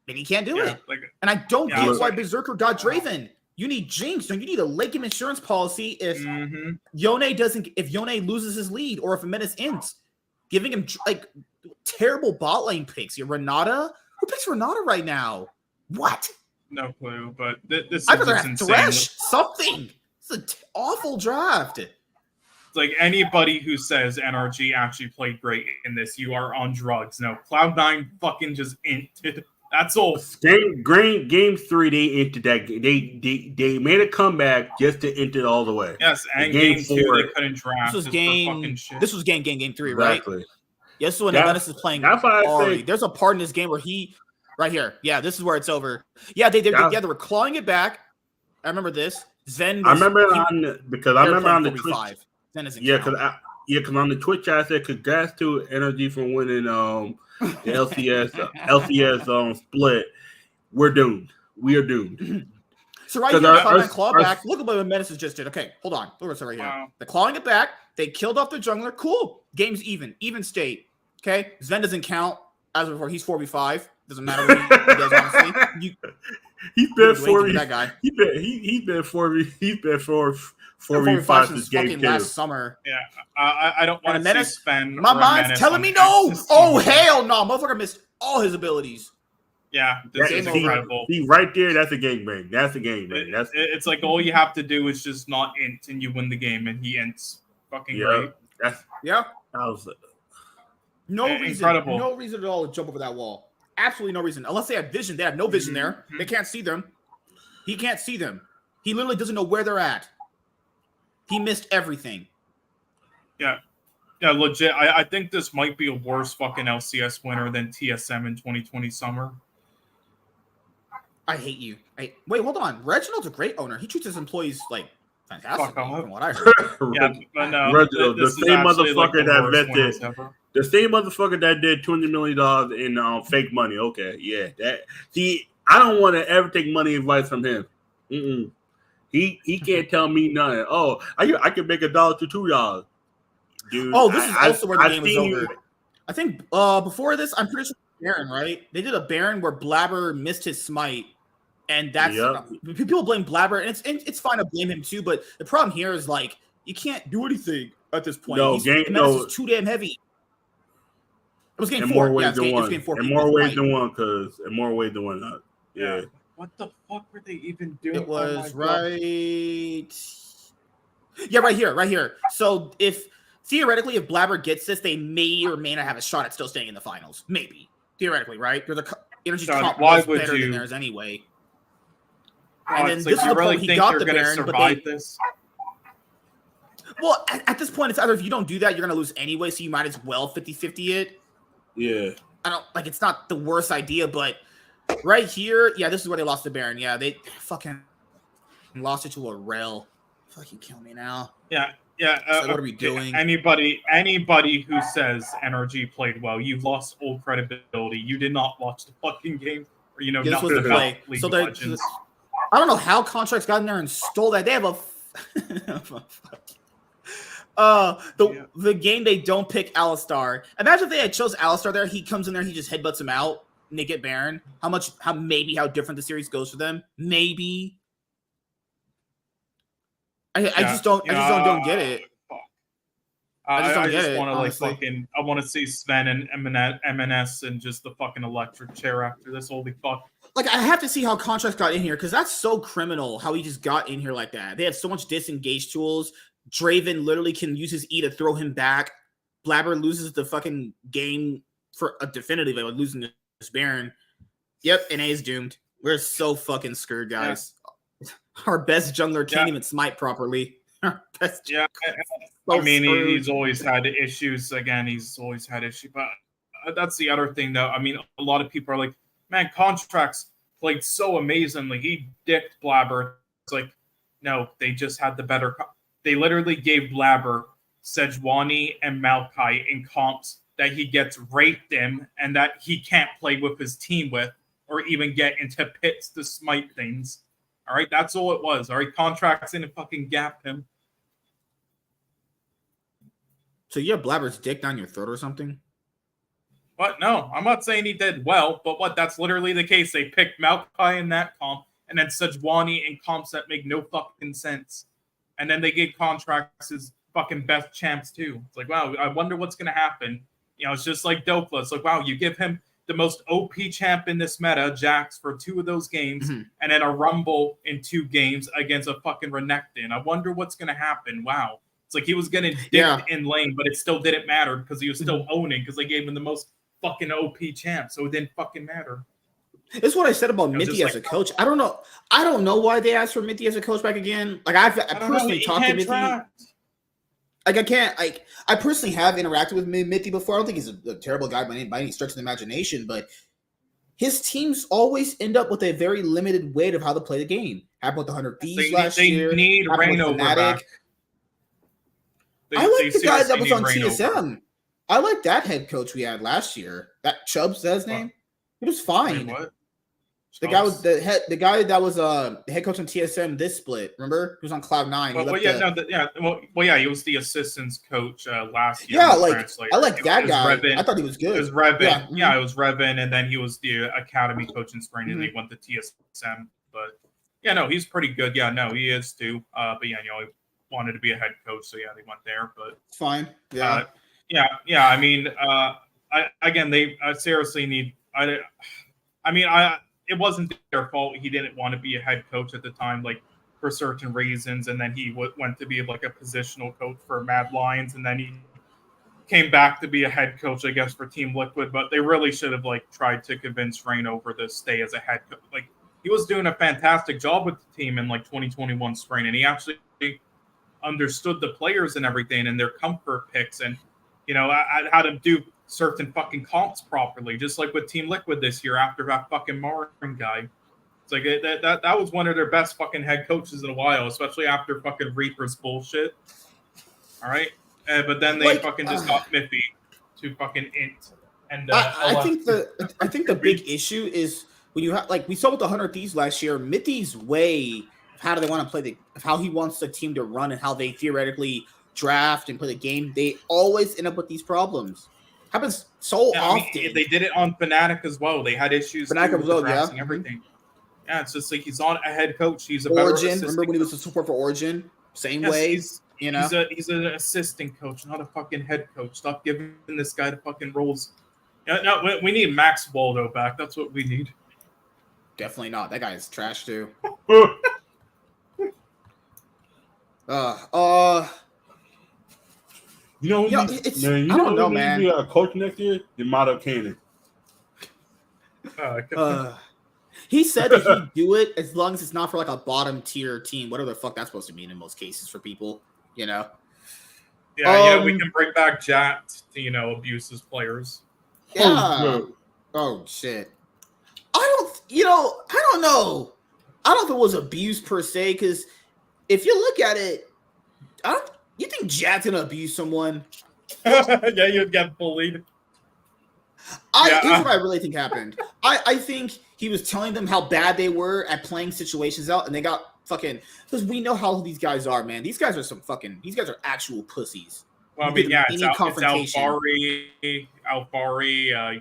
And he can't do it. And I don't get why Berserker got Draven. You need Jinx, and you need a late game insurance policy if Yone loses his lead or if a menace ends. Giving him like terrible bot lane picks. Renata? Who picks Renata right now? What? No clue, but this I'd is rather have insane. Thresh something. It's an awful draft. It's like anybody who says NRG actually played great in this, you are on drugs. No, Cloud9 fucking just inted. That's all. Game 3, they entered that. They made a comeback just to enter it all the way. Yes, and game 2 they couldn't draft. This was game 3, right? Exactly. Yeah, this is when Menace is playing. That's why I say, there's a part in this game where right here. Yeah, this is where it's over. Yeah, they were clawing it back. I remember this. Zen. I remember on the Twitch. Zen isn't because on the Twitch I said congrats to NRG for winning the LCS split. We're doomed. We are doomed. So right here, claw back. Look at what Menace just did. Okay, hold on. Look what's right here. Wow. They're clawing it back. They killed off the jungler. Cool. Game's even state. Okay, Sven doesn't count as before. He's 4v5. Doesn't matter what he does. Honestly, he's been 4v. That guy. He's been 4v. He's been 4v5 since game fucking last summer. Yeah, I don't want to spend. My mind's telling me no. Oh hell no, motherfucker missed all his abilities. Yeah, this is incredible. See, right there, that's a gangbang. That's a gangbang. It's like all you have to do is just not int, and you win the game, and he ints. Fucking great. That was no reason. Incredible. No reason at all to jump over that wall. Absolutely no reason. Unless they have vision. They have no vision there. They can't see them. He can't see them. He literally doesn't know where they're at. He missed everything. Yeah, legit. I think this might be a worse fucking LCS winner than TSM in 2020 summer. I hate you. Wait, hold on. Reginald's a great owner. He treats his employees like fantastic from what I heard. Yeah, but no, Reginald, the same motherfucker that invested, the same motherfucker that did $200 million in fake money. Okay, yeah. I don't want to ever take money advice from him. He can't tell me nothing. Oh, I can make $1 to $2. Dude, this is also where the game was over. I think before this, I'm pretty sure Baron, right? They did a Baron where Blabber missed his smite, and that's people blame Blabber, and it's fine to blame him too. But the problem here is like you can't do anything at this point. The Menace is too damn heavy. It was game 4. It was game 4. In more ways than one. Yeah. What the fuck were they even doing? It was right. Yeah, right here. So theoretically, if Blabber gets this, they may or may not have a shot at still staying in the finals. Maybe. Theoretically, right? They're the energy top was better than theirs anyway. And then this is the point he got the Baron, but this? Well, at this point, it's either if you don't do that, you're going to lose anyway, so you might as well 50-50 it. Yeah. I don't like. It's not the worst idea, but right here, yeah, this is where they lost to Baron. Yeah, they fucking lost it to a rail. Fucking kill me now. Yeah. Like, what are we doing? Anybody who says NRG played well, you've lost all credibility. You did not watch the fucking game, or this was the play. League so Legends. I don't know how Contracts got in there and stole that. They have a the game they don't pick Alistar. Imagine if they had chose Alistar there. He comes in there, he just headbutts him out, and they get Baron. How different the series goes for them? Maybe. I just don't get it. I just want to see Sven and MNS and just the fucking electric chair after this. Holy fuck. Like, I have to see how Contracts got in here, because that's so criminal how he just got in here like that. They have so much disengage tools. Draven literally can use his E to throw him back. Blabber loses the fucking game for a definitive, like losing this Baron. Yep, NA is doomed. We're so fucking screwed, guys. Yeah. Our best jungler can't even smite properly. Our best I mean, he's always had issues. Again, he's always had issues. But that's the other thing, though. I mean, a lot of people are like, man, Contracts played so amazingly. He dicked Blabber. It's like, no, they just had the better. They literally gave Blabber, Sejuani, and Maokai in comps that he gets raped in and that he can't play with his team with or even get into pits to smite things. All right, that's all it was. All right, Contracts didn't fucking gap him. So you have Blabber's dick down your throat or something? What? No, I'm not saying he did well, but what? That's literally the case. They picked Maokai in that comp and then Sejuani in comps that make no fucking sense. And then they gave Contracts his fucking best champs too. It's like, wow, I wonder what's going to happen. You know, it's just like Dokla. It's like, wow, you give him the most OP champ in this meta, Jax, for 2 of those games, and then a Rumble in 2 games against a fucking Renekton. I wonder what's going to happen. Wow. It's like he was getting dipped in lane, but it still didn't matter because he was still owning because they gave him the most fucking OP champ, so it didn't fucking matter. This is what I said about Mithy as a coach. I don't know why they asked for Mithy as a coach back again. Like I personally talked to Mithy. I personally have interacted with Mithy before. I don't think he's a terrible guy by any stretch of the imagination, but his teams always end up with a very limited weight of how to play the game. Happened with the 100 Thieves last year. They need Reignover back. I like the guy that was on TSM. I like that head coach we had last year. That Chubbs, that's his name. He was fine. Wait, what? The guy was the guy that was the head coach on TSM this split. Remember, he was on Cloud9. He was the assistants coach last year. Yeah, I like that guy. I thought he was good. It was Revan. Yeah, it was Revan, and then he was the academy coach in spring, and he went to TSM. But yeah, no, he's pretty good. Yeah, no, he is too. But yeah, you know, he wanted to be a head coach, so yeah, they went there. But fine. Yeah. Yeah. I mean, they seriously need. It wasn't their fault. He didn't want to be a head coach at the time, like for certain reasons, and then he went to be like a positional coach for Mad Lions, and then he came back to be a head coach, I guess, for Team Liquid. But they really should have tried to convince Reignover to stay as a head coach. Like he was doing a fantastic job with the team in 2021 spring, and he actually understood the players and everything and their comfort picks, and I had him do certain fucking comps properly, just like with Team Liquid this year after that fucking Marin guy. It's like that was one of their best fucking head coaches in a while, especially after fucking Reaper's bullshit. All right, but then they fucking just got Miffy to fucking int. And I think the big issue is when you have we saw with the 100 Thieves last year, Mithy's way of how do they want to play how he wants the team to run and how they theoretically draft and play the game, they always end up with these problems. Happens so often. They did it on Fnatic as well. They had issues with the drafts and everything. Yeah, it's just like he's on a head coach. He's a Origin. Better remember when he was a support for Origin? Same way. He's an assistant coach, not a fucking head coach. Stop giving this guy the fucking roles. No, we need Max Waldo back. That's what we need. Definitely not. That guy is trash too. I don't know, man. We got a coach next year, Yamato Cannon. He said that he'd do it as long as it's not for a bottom tier team. Whatever the fuck that's supposed to mean in most cases for people, Yeah, we can bring back Jat to abuse his players. Yeah. Oh shit. I don't know. I don't know if it was abuse per se, because if you look at it, you think Jad's gonna abuse someone? Yeah, you'd get bullied. Here's what I really think happened. I think he was telling them how bad they were at playing situations out, and they got fucking, because we know how these guys are, man. These guys are actual pussies. Well, I mean, yeah, it's Alfari,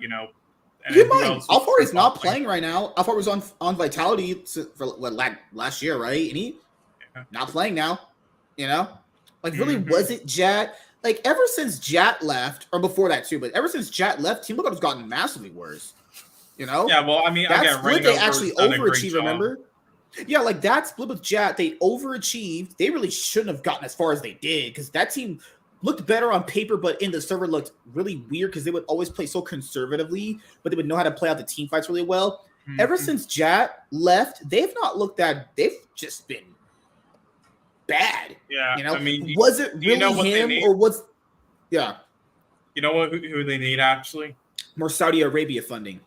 you know. Alfari's not playing right now. Alfari was on Vitality for last year, right? And he not playing now. You know, like really, was it Jat? Like ever since Jat left, or before that too, but ever since Jat left, Team Lookout has gotten massively worse. You know? Yeah, well, I mean, that's again, split they actually overachieved. Remember? Yeah, like that split with Jat, they overachieved. They really shouldn't have gotten as far as they did, because that team looked better on paper, but in the server looked really weird because they would always play so conservatively, but they would know how to play out the team fights really well. Ever since Jat left, they've not looked that. They've just been bad. Yeah, you know. I mean, was it really him or was? Yeah. You know what? Who they need actually? More Saudi Arabia funding.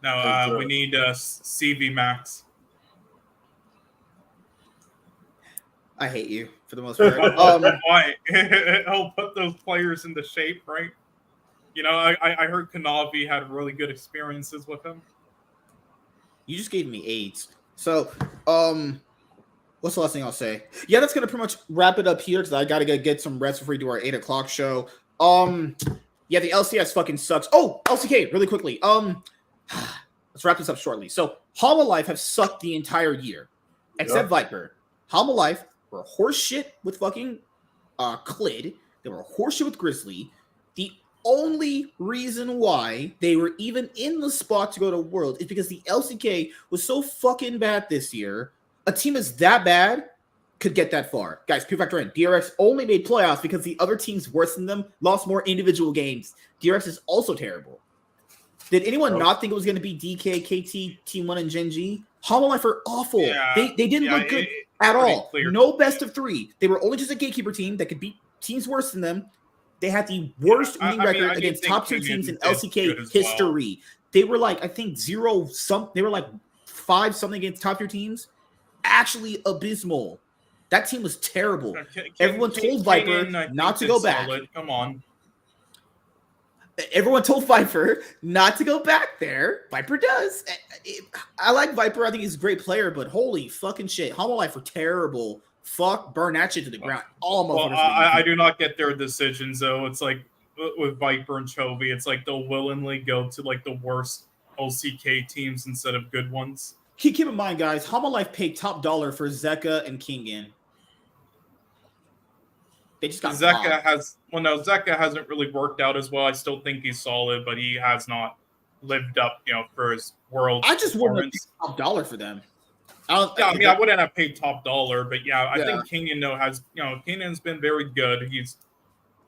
No, we need CV Max. I hate you for the most part. Why? He'll put those players into shape, right? You know, I heard Kanavi had really good experiences with him. You just gave me AIDS. So, what's the last thing I'll say? Yeah, that's gonna pretty much wrap it up here because I gotta get some rest before we do our 8 o'clock show. Yeah, the LCS fucking sucks. Oh, LCK, really quickly. Let's wrap this up shortly. So, Hama Life have sucked the entire year, except Viper. Hama Life were horseshit with fucking Clid. They were horseshit with Grizzly. The only reason why they were even in the spot to go to World is because the LCK was so fucking bad this year. A team is that bad could get that far. Guys, pure factor in. DRX only made playoffs because the other teams worse than them lost more individual games. DRX is also terrible. Did anyone not think it was going to be DK, KT, Team 1, and Gen G? Hama Life are awful. Yeah, they didn't look good at all. Clear. No best of 3. They were only just a gatekeeper team that could beat teams worse than them. They had the worst winning record against top 2 teams in LCK history. Well. They were like, I think 0-something. They were like 5-something against top 2 teams. Actually abysmal. That team was terrible. Everyone told Viper not to go back. Come on. Everyone told Viper not to go back there. Viper does. I like Viper. I think he's a great player, but holy fucking shit. Hama Life were terrible. Fuck, burn that shit to the ground. I do not get their decisions, though. It's like with Viper and Chovy, it's like they'll willingly go to like the worst LCK teams instead of good ones. Keep in mind, guys, Hama Life paid top dollar for Zeka and Kingin. They just got Zeka Zeka hasn't really worked out as well. I still think he's solid, but he has not lived up, for his world. I just wouldn't have paid top dollar for them. I wouldn't have paid top dollar, but I think Kingin Kingin's been very good.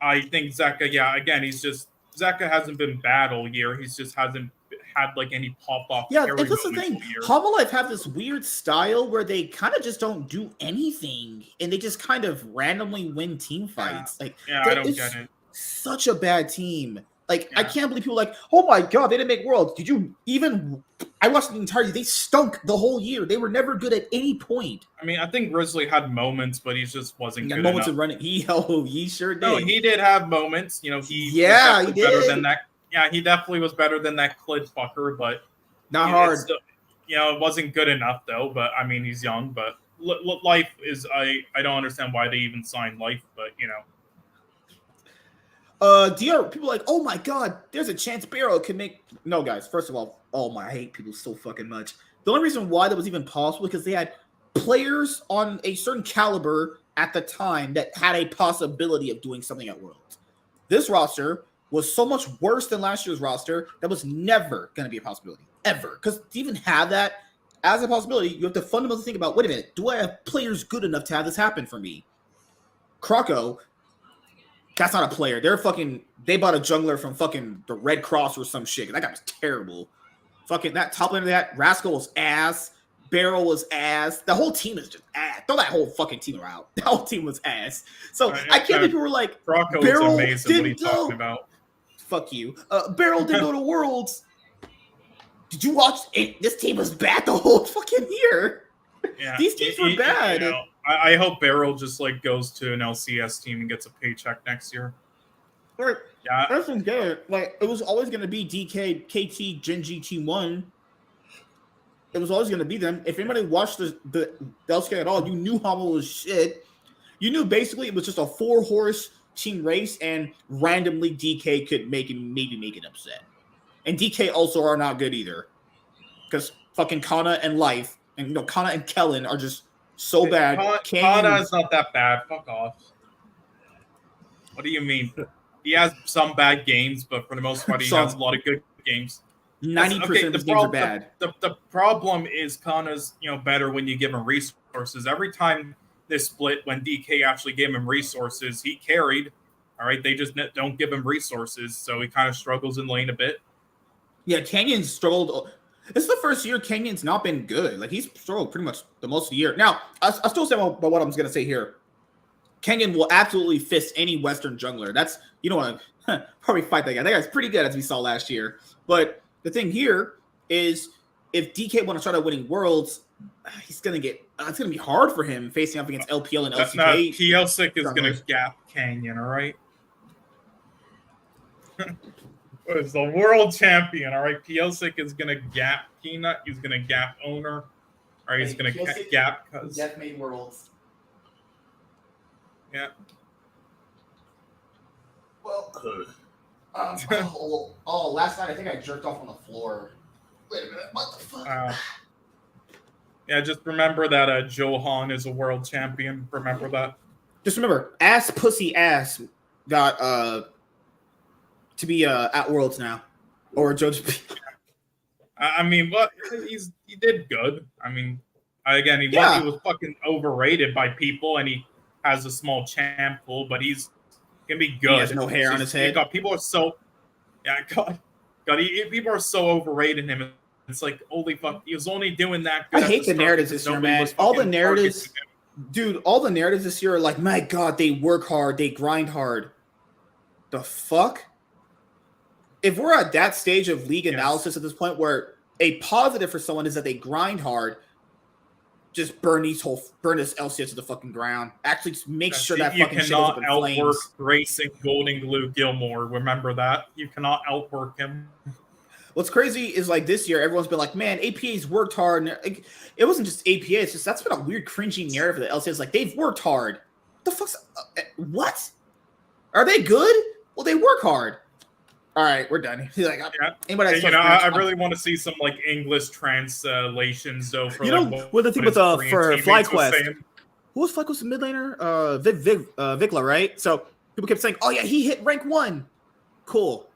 I think Zeka, again, Zeka hasn't been bad all year. He's just hasn't had like any pop off. Yeah, and that's the thing. Hama Life have this weird style where they kind of just don't do anything, and they just kind of randomly win team fights. I don't get it. Such a bad team. I can't believe people are like, oh my god, they didn't make Worlds. Did you even? I watched the entire year. They stunk the whole year. They were never good at any point. I mean, I think Grizzly had moments, but he just wasn't good moments enough. Of running. He sure did. No, he did have moments. He did. Better than that. Yeah, he definitely was better than that Clid fucker, but not hard. Still, it wasn't good enough though. But I mean, he's young. But Life is I don't understand why they even signed Life, but DR people are like, oh my god, there's a chance Barrow can make. No, guys. First of all, I hate people so fucking much. The only reason why that was even possible because they had players on a certain caliber at the time that had a possibility of doing something at Worlds. This roster was so much worse than last year's roster that was never going to be a possibility, ever. Because to even have that as a possibility, you have to fundamentally think about, wait a minute, do I have players good enough to have this happen for me? Croco, that's not a player. They bought a jungler from fucking the Red Cross or some shit. That guy was terrible. Fucking that top lane of that, Rascal was ass. Barrel was ass. The whole team is just ass. Throw that whole fucking team out. The whole team was ass. So I can't believe people were like, Croco is amazing. What are you talking about? fuck you. Beryl didn't go to Worlds. Did you watch it? This team was bad the whole fucking year. Yeah, These teams were bad. I hope Beryl just like goes to an LCS team and gets a paycheck next year. Like, Yeah, that's good. Like, it was always going to be DK, KT, Genji, T1. It was always going to be them. If anybody watched the LCS at all, you knew Hamo was shit. You knew basically it was just a 4-horse team race, and randomly DK could maybe make it upset. And DK also are not good either, because fucking Kana and Life and Kana and Kellen are just so bad. Kana is not that bad. Fuck off. What do you mean? He has some bad games, but for the most part, he has a lot of good games. 90% of his games are bad. The problem is Kana's better when you give him resources. Every time this split, when DK actually gave him resources, he carried. All right, they just don't give him resources, so he kind of struggles in lane a bit. Yeah, Canyon's struggled. This is the first year Canyon's not been good. Like, he's struggled pretty much the most of the year. Now, I still say about what I'm going to say here. Canyon will absolutely fist any Western jungler. That's, you don't want to probably fight that guy. That guy's pretty good, as we saw last year. But the thing here is, if DK want to try to winning Worlds, he's going to get, it's going to be hard for him facing up against LPL and LCK. PLSIC is going to gap Canyon, all right? Is the world champion, all right? PLSIC is going to gap Peanut. He's going to gap Owner. Or he's going to gap because Jeff made Worlds. Yeah. Well, last night I think I jerked off on the floor. Wait a minute, what the fuck? Yeah, just remember that Johan is a world champion. Remember that. Just remember, pussy ass got to be at Worlds now, or Jojo. I mean, what he did good. I mean, again, he was fucking overrated by people, and he has a small champ pool, but he's gonna be good. He has no hair on his head. God, people are so people are so overrated him. It's like, holy fuck, he was only doing that. I hate the narratives this year, man. All the narratives, dude. All the narratives this year are like, my God, they work hard, they grind hard. The fuck. If we're at that stage of league analysis at this point where a positive for someone is that they grind hard, just burn this LCS to the fucking ground. Actually, just make sure that fucking shit goes up in flames. You cannot outwork Racing Golden Glue Gilmore. Remember that. You cannot outwork him. What's crazy is, like, this year, everyone's been like, man, APA's worked hard. And, like, it wasn't just APA. It's just that's been a weird, cringy narrative for the LCS. Like, they've worked hard. The fuck's what? Are they good? Well, they work hard. All right, we're done. He's like, I really want to see some like English translations though. For what the thing with for FlyQuest. Who was FlyQuest mid laner? Vikla, right? So people kept saying, "Oh yeah, he hit rank 1." Cool.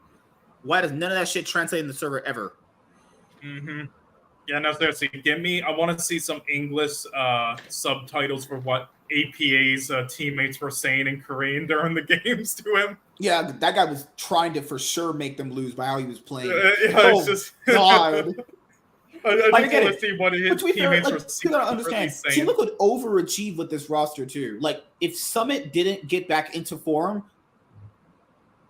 Why does none of that shit translate in the server ever? Mm-hmm. Yeah, no, seriously. I want to see some English subtitles for what APA's teammates were saying in Korean during the games to him. Yeah, that guy was trying to for sure make them lose by how he was playing. It's just God. I just want to see what his teammates were saying. You gotta understand, Team Liquid overachieved with this roster too. Like, if Summit didn't get back into form,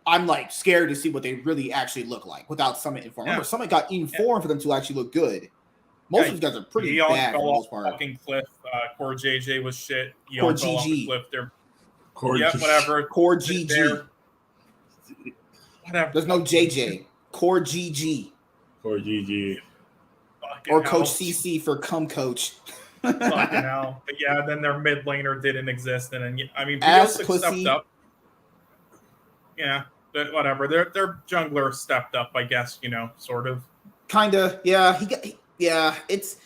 I'm like scared to see what they really actually look like without Summit in form. Remember, Summit got in form for them to actually look good. Most of these guys are pretty bad for the most part. Fucking cliff. Core JJ was shit. Core GG. Whatever. Core GG. Whatever. There's no JJ. Core GG. Core GG. Or Coach CC for Cum Coach. Fucking hell. But yeah, then their mid laner didn't exist. And then, I mean, ass PLSIC pussy. stepped up. Yeah, but whatever. Their jungler stepped up, I guess, sort of. Kinda. Yeah. It's.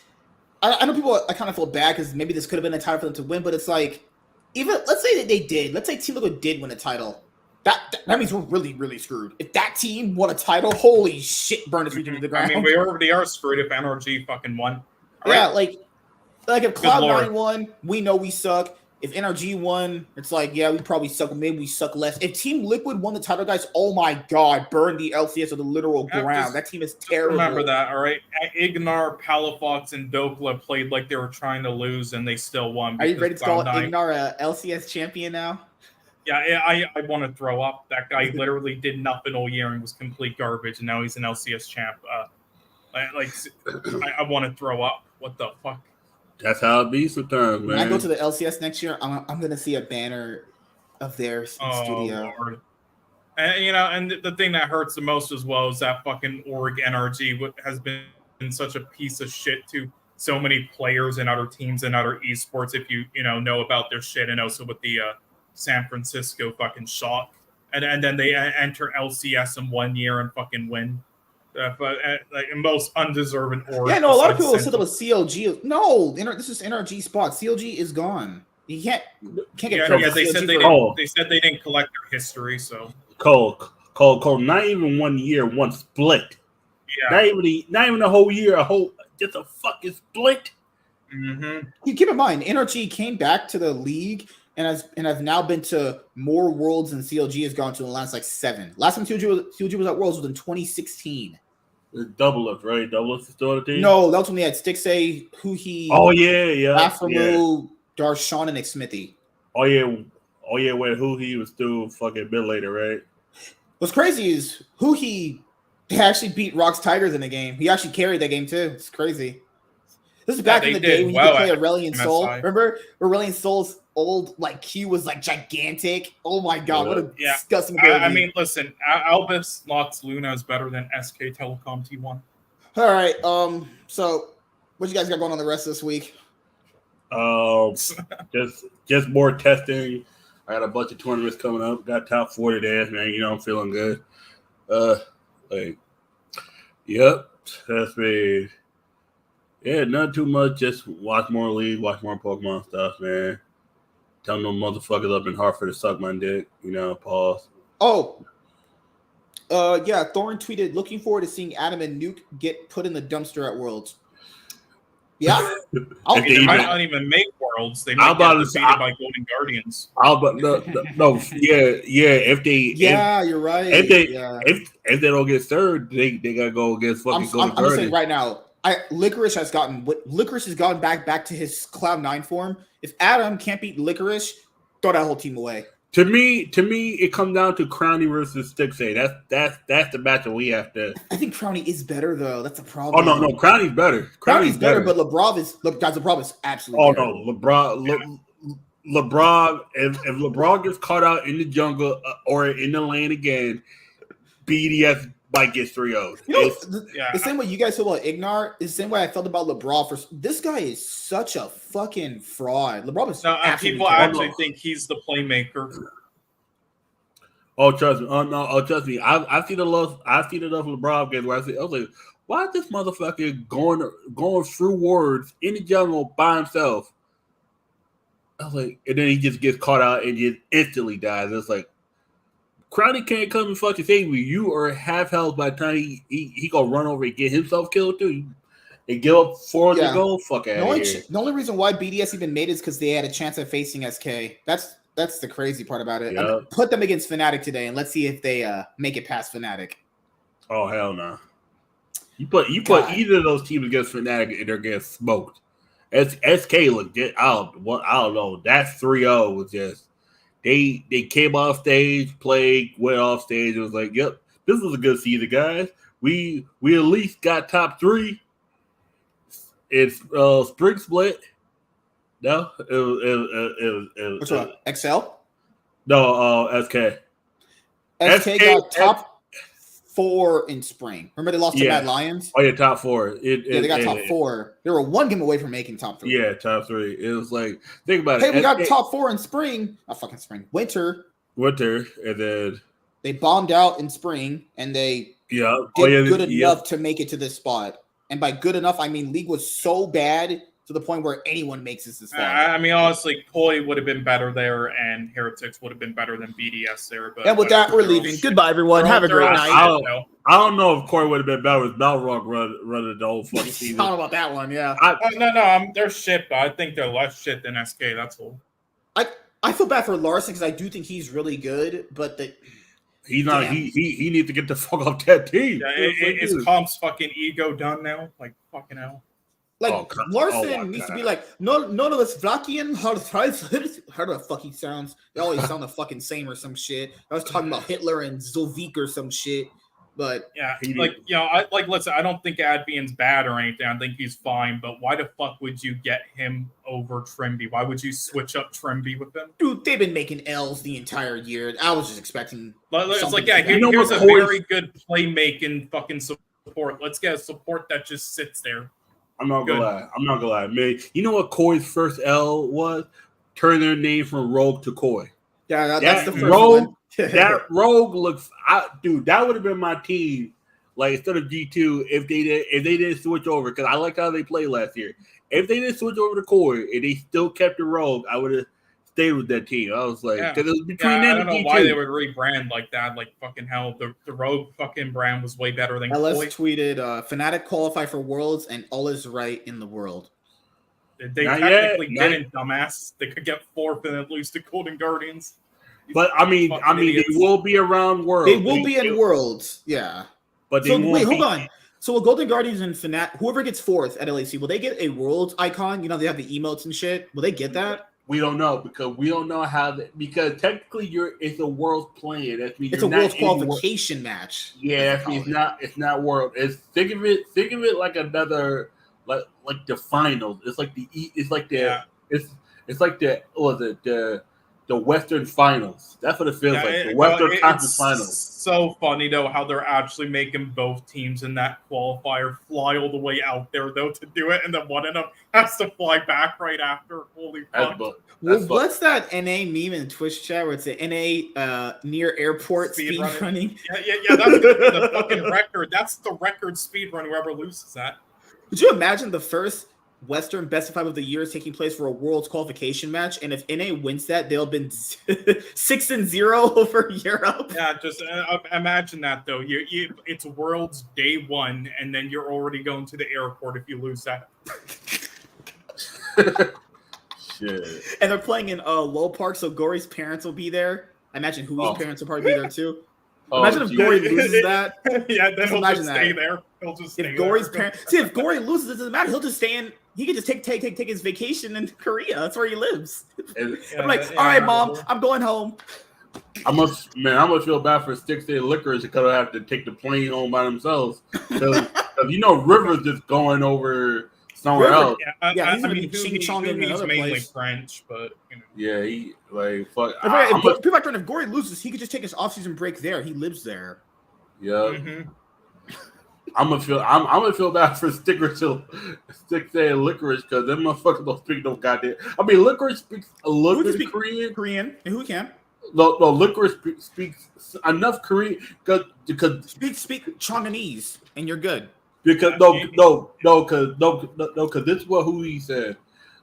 I know people. I kind of feel bad because maybe this could have been a title for them to win, but it's like, even let's say that they did. Let's say Team Liquid did win a title. That means we're really, really screwed. If that team won a title, holy shit, burn us to the ground. I mean, we already are screwed if NRG fucking won. Yeah, like if Cloud9 won, we know we suck. If NRG won, it's like, yeah, we probably suck. Maybe we suck less. If Team Liquid won the title, guys, oh my God, burn the LCS to the literal ground. That team is terrible. Remember that, all right? Ignar, Palafox, and Dokla played like they were trying to lose, and they still won. Are you ready to call Ignar a LCS champion now? Yeah, I want to throw up. That guy literally did nothing all year and was complete garbage, and now he's an LCS champ. I want to throw up. What the fuck? That's how it be sometimes, man. When I go to the LCS next year, I'm gonna see a banner of theirs in studio. Lord. And and the thing that hurts the most as well is that fucking org NRG has been such a piece of shit to so many players and other teams and other esports. If you know about their shit, and also with the San Francisco fucking shock, and then they enter LCS in 1 year and fucking win. But like most undeserving org. Yeah, no, a lot of people said it was CLG. No, this is NRG spot. CLG is gone. You can't get. Yeah, they said they didn't collect their history. So Cole, not even 1 year, one split. Yeah, not even a whole year, just a fucking split. Mm-hmm. You keep in mind, NRG came back to the league and has now been to more worlds than CLG has gone to in the last 7. Last time CLG was at Worlds was in 2016. Double Up, right? Double Up is still on the team? No, that was when they had Stixay, Huhi, Aframu, Darshawn, and Smithy. Oh yeah, when Huhi was still fucking mid later, right? What's crazy is Huhi actually beat Rocks Tigers in the game. He actually carried that game too. It's crazy. This is back in the day when you could play Aurelion Sol. Remember Aurelion Sol's old Q was gigantic? Oh my god, what a disgusting ability. I mean, listen, Albus Lots Luna is better than SK Telecom T1. All right, so what you guys got going on the rest of this week? Just more testing. I got a bunch of tournaments coming up. Got top 4 today, man. I'm feeling good. That's me. Yeah, not too much. Just watch more League, watch more Pokemon stuff, man. Tell them motherfuckers up in Hartford to suck my dick. Pause. Oh. Yeah, Thorn tweeted, looking forward to seeing Adam and Nuke get put in the dumpster at Worlds. Yeah. They might not even make Worlds. They might get defeated by Golden Guardians. If they... you're right. If they don't get third, they gotta go against fucking Golden Guardians. I'm just saying right now, Licorice has gone back to his Cloud9 form. If Adam can't beat Licorice, throw that whole team away. To me, it comes down to Crowny versus Stixay. That's the match that we have to. I think Crowny is better though. That's the problem. Oh no, Crowny's better. Crowny's better, but LeBron is absolutely. Oh no, LeBron. If LeBron gets caught out in the jungle or in the lane again, BDS might get 3-0. The same way you guys feel about Ignar is the same way I felt about LeBron. This guy is such a fucking fraud. LeBron is people actually think he's the playmaker. Oh, trust me. Oh no. Oh, trust me. I've seen enough LeBron games where I was like, why is this motherfucker going through wards in the jungle by himself? I was like, and then he just gets caught out and just instantly dies. It's like, Crowdy can't come and fucking save you. You are half health by the time he gonna run over and get himself killed too. And give up 4 to go. Fuck out of here. The only reason why BDS even made it is because they had a chance of facing SK. That's the crazy part about it. Yep. Put them against Fnatic today, and let's see if they make it past Fnatic. Oh hell no! You put either of those teams against Fnatic and they're getting smoked. SK looked good. I don't know. That 3-0 was just. They came off stage, played, went off stage. It was like, yep, this was a good season, guys. We at least got top 3. It's Spring Split. No, it was which one? XL? No, SK. SK got top 4 in Spring. Remember they lost to Mad Lions? Oh yeah, top 4. They got top 4. They were 1 game away from making top 3. Yeah, top 3. It was like, think about it. Hey, we got top 4 in Spring. Not fucking Spring. Winter, and then they bombed out in Spring, and they did good enough to make it to this spot. And by good enough, I mean League was so bad to the point where anyone makes this far. I mean, honestly, Koi would have been better there, and Heretics would have been better than BDS there. But and with that, we're leaving. Goodbye, everyone. Have a great night. I don't know if Koi would have been better with Balrog running the whole fucking season. Talking about that one, yeah. They're shit, but I think they're less shit than SK. That's all. I feel bad for Larson because I do think he's really good, but he's not. He needs to get the fuck off that team. Yeah, is Comp's fucking ego done now? Like fucking hell. Larson needs to be like, no, it's Vlakian. How the fuck he sounds? They always sound the fucking same or some shit. I was talking about Hitler and Zolvik or some shit. But listen, I don't think Advian's bad or anything. I think he's fine. But why the fuck would you get him over Trimby? Why would you switch up Trimby with him? Dude, they've been making L's the entire year. I was just expecting. It's like, here's a very good playmaking fucking support. Let's get a support that just sits there. I'm not gonna lie, man. You know what Koi's first L was? Turn their name from Rogue to Koi. Yeah, that's the first one. That Rogue looks, dude. That would have been my team. Like instead of G2, if they didn't switch over, because I like how they played last year. If they didn't switch over to Koi and they still kept the Rogue, I would have stayed with that team. I was like, because it was between them. I don't know why they would rebrand like that. Like fucking hell, the Rogue fucking brand was way better than LS Koi. tweeted, Fnatic qualify for Worlds and all is right in the world. They technically didn't, dumbass. They could get fourth and then lose to Golden Guardians. But I mean, they will be around Worlds. They will be in Worlds, yeah. But wait, hold on. So with Golden Guardians and Fnatic, whoever gets fourth at LAC, will they get a Worlds icon? You know, they have the emotes and shit. Will they get that? We don't know because we don't know how because technically it's a Worlds playing. That means it's a Worlds qualification match. Yeah, it's not World. Think of it like another like the finals. It's like the Western Finals. That's what it feels like. The Western Conference Finals. So funny though how they're actually making both teams in that qualifier fly all the way out there though to do it, and then one of them has to fly back right after. Holy fuck! What's that NA meme in Twitch chat where it's a NA near airport speed running? Yeah. That's the fucking record. That's the record speed run. Whoever loses that. Could you imagine the first Western Best of 5 of the year is taking place for a Worlds qualification match, and if NA wins that, they'll have been 6-0 over Europe. Yeah, just imagine that though. It's Worlds day 1, and then you're already going to the airport if you lose that. Shit. And they're playing in Low Park, so Gory's parents will be there. I imagine Hui's parents will probably be there too. Imagine if Gory loses that. Yeah, then he'll just stay there. He'll just stay if Gory's parents if Gory loses, it doesn't matter. He'll just stay in. He could just take his vacation in Korea. That's where he lives. I'm like, all right, Mom, I'm going home. I must feel bad for Six Day Liquors because I have to take the plane home by themselves. Because River's just going over somewhere else. Yeah, he's gonna be ching-chong in another mainly place. French, but yeah, he like fuck. People are trying. If Gory loses, he could just take his off-season break there. He lives there. Yeah. Mm-hmm. I'm gonna feel bad for Six Day Licorice because them motherfuckers don't speak no goddamn. I mean, Licorice speaks a little bit of Korean, and who can? No, Licorice speaks enough Korean because speak Chonghanese, and you're good. Because because this is what he said.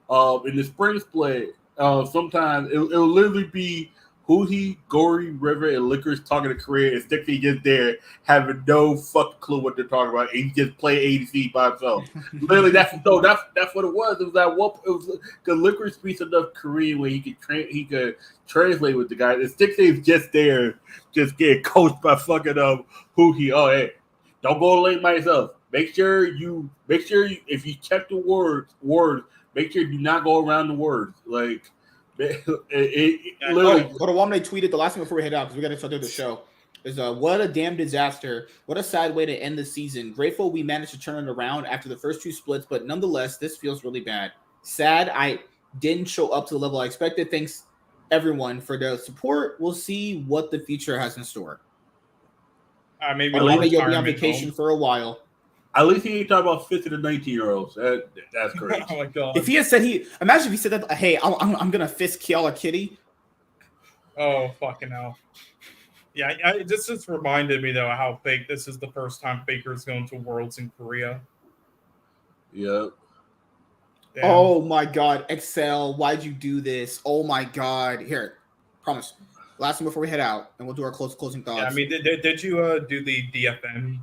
In the spring split, sometimes it'll literally be Hootie, Gory, River, and Licorice talking to Korea, and Sticky just there having no fucking clue what they're talking about. And he just play ADC by himself. Literally, that's what it was. It was that one. It was because Licorice speaks enough Korean where he could translate with the guy. And Sticky is just there, just getting coached by fucking Hootie. Oh, hey, don't go late myself. Make sure you if you check the words, make sure you do not go around the words. Like literally. Wamne tweeted the last thing before we head out because we got to start doing the show. Is what a damn disaster. What a sad way to end the season. Grateful we managed to turn it around after the first 2 splits, but nonetheless, this feels really bad. Sad I didn't show up to the level I expected. Thanks everyone for the support. We'll see what the future has in store. Maybe you'll be on vacation for a while. At least he ain't talking about 15 to 19-year-olds. That's crazy. Oh my god! If he had said imagine if he said that, hey, I'm gonna fist Kiala Kitty. Oh fucking hell! Yeah, this just reminded me though how fake this is. The first time Faker's going to Worlds in Korea. Yep. Damn. Oh my god, Excel, why'd you do this? Oh my god! Here, promise. Last one before we head out, and we'll do our closing thoughts. Yeah, I mean, did you do the DFM?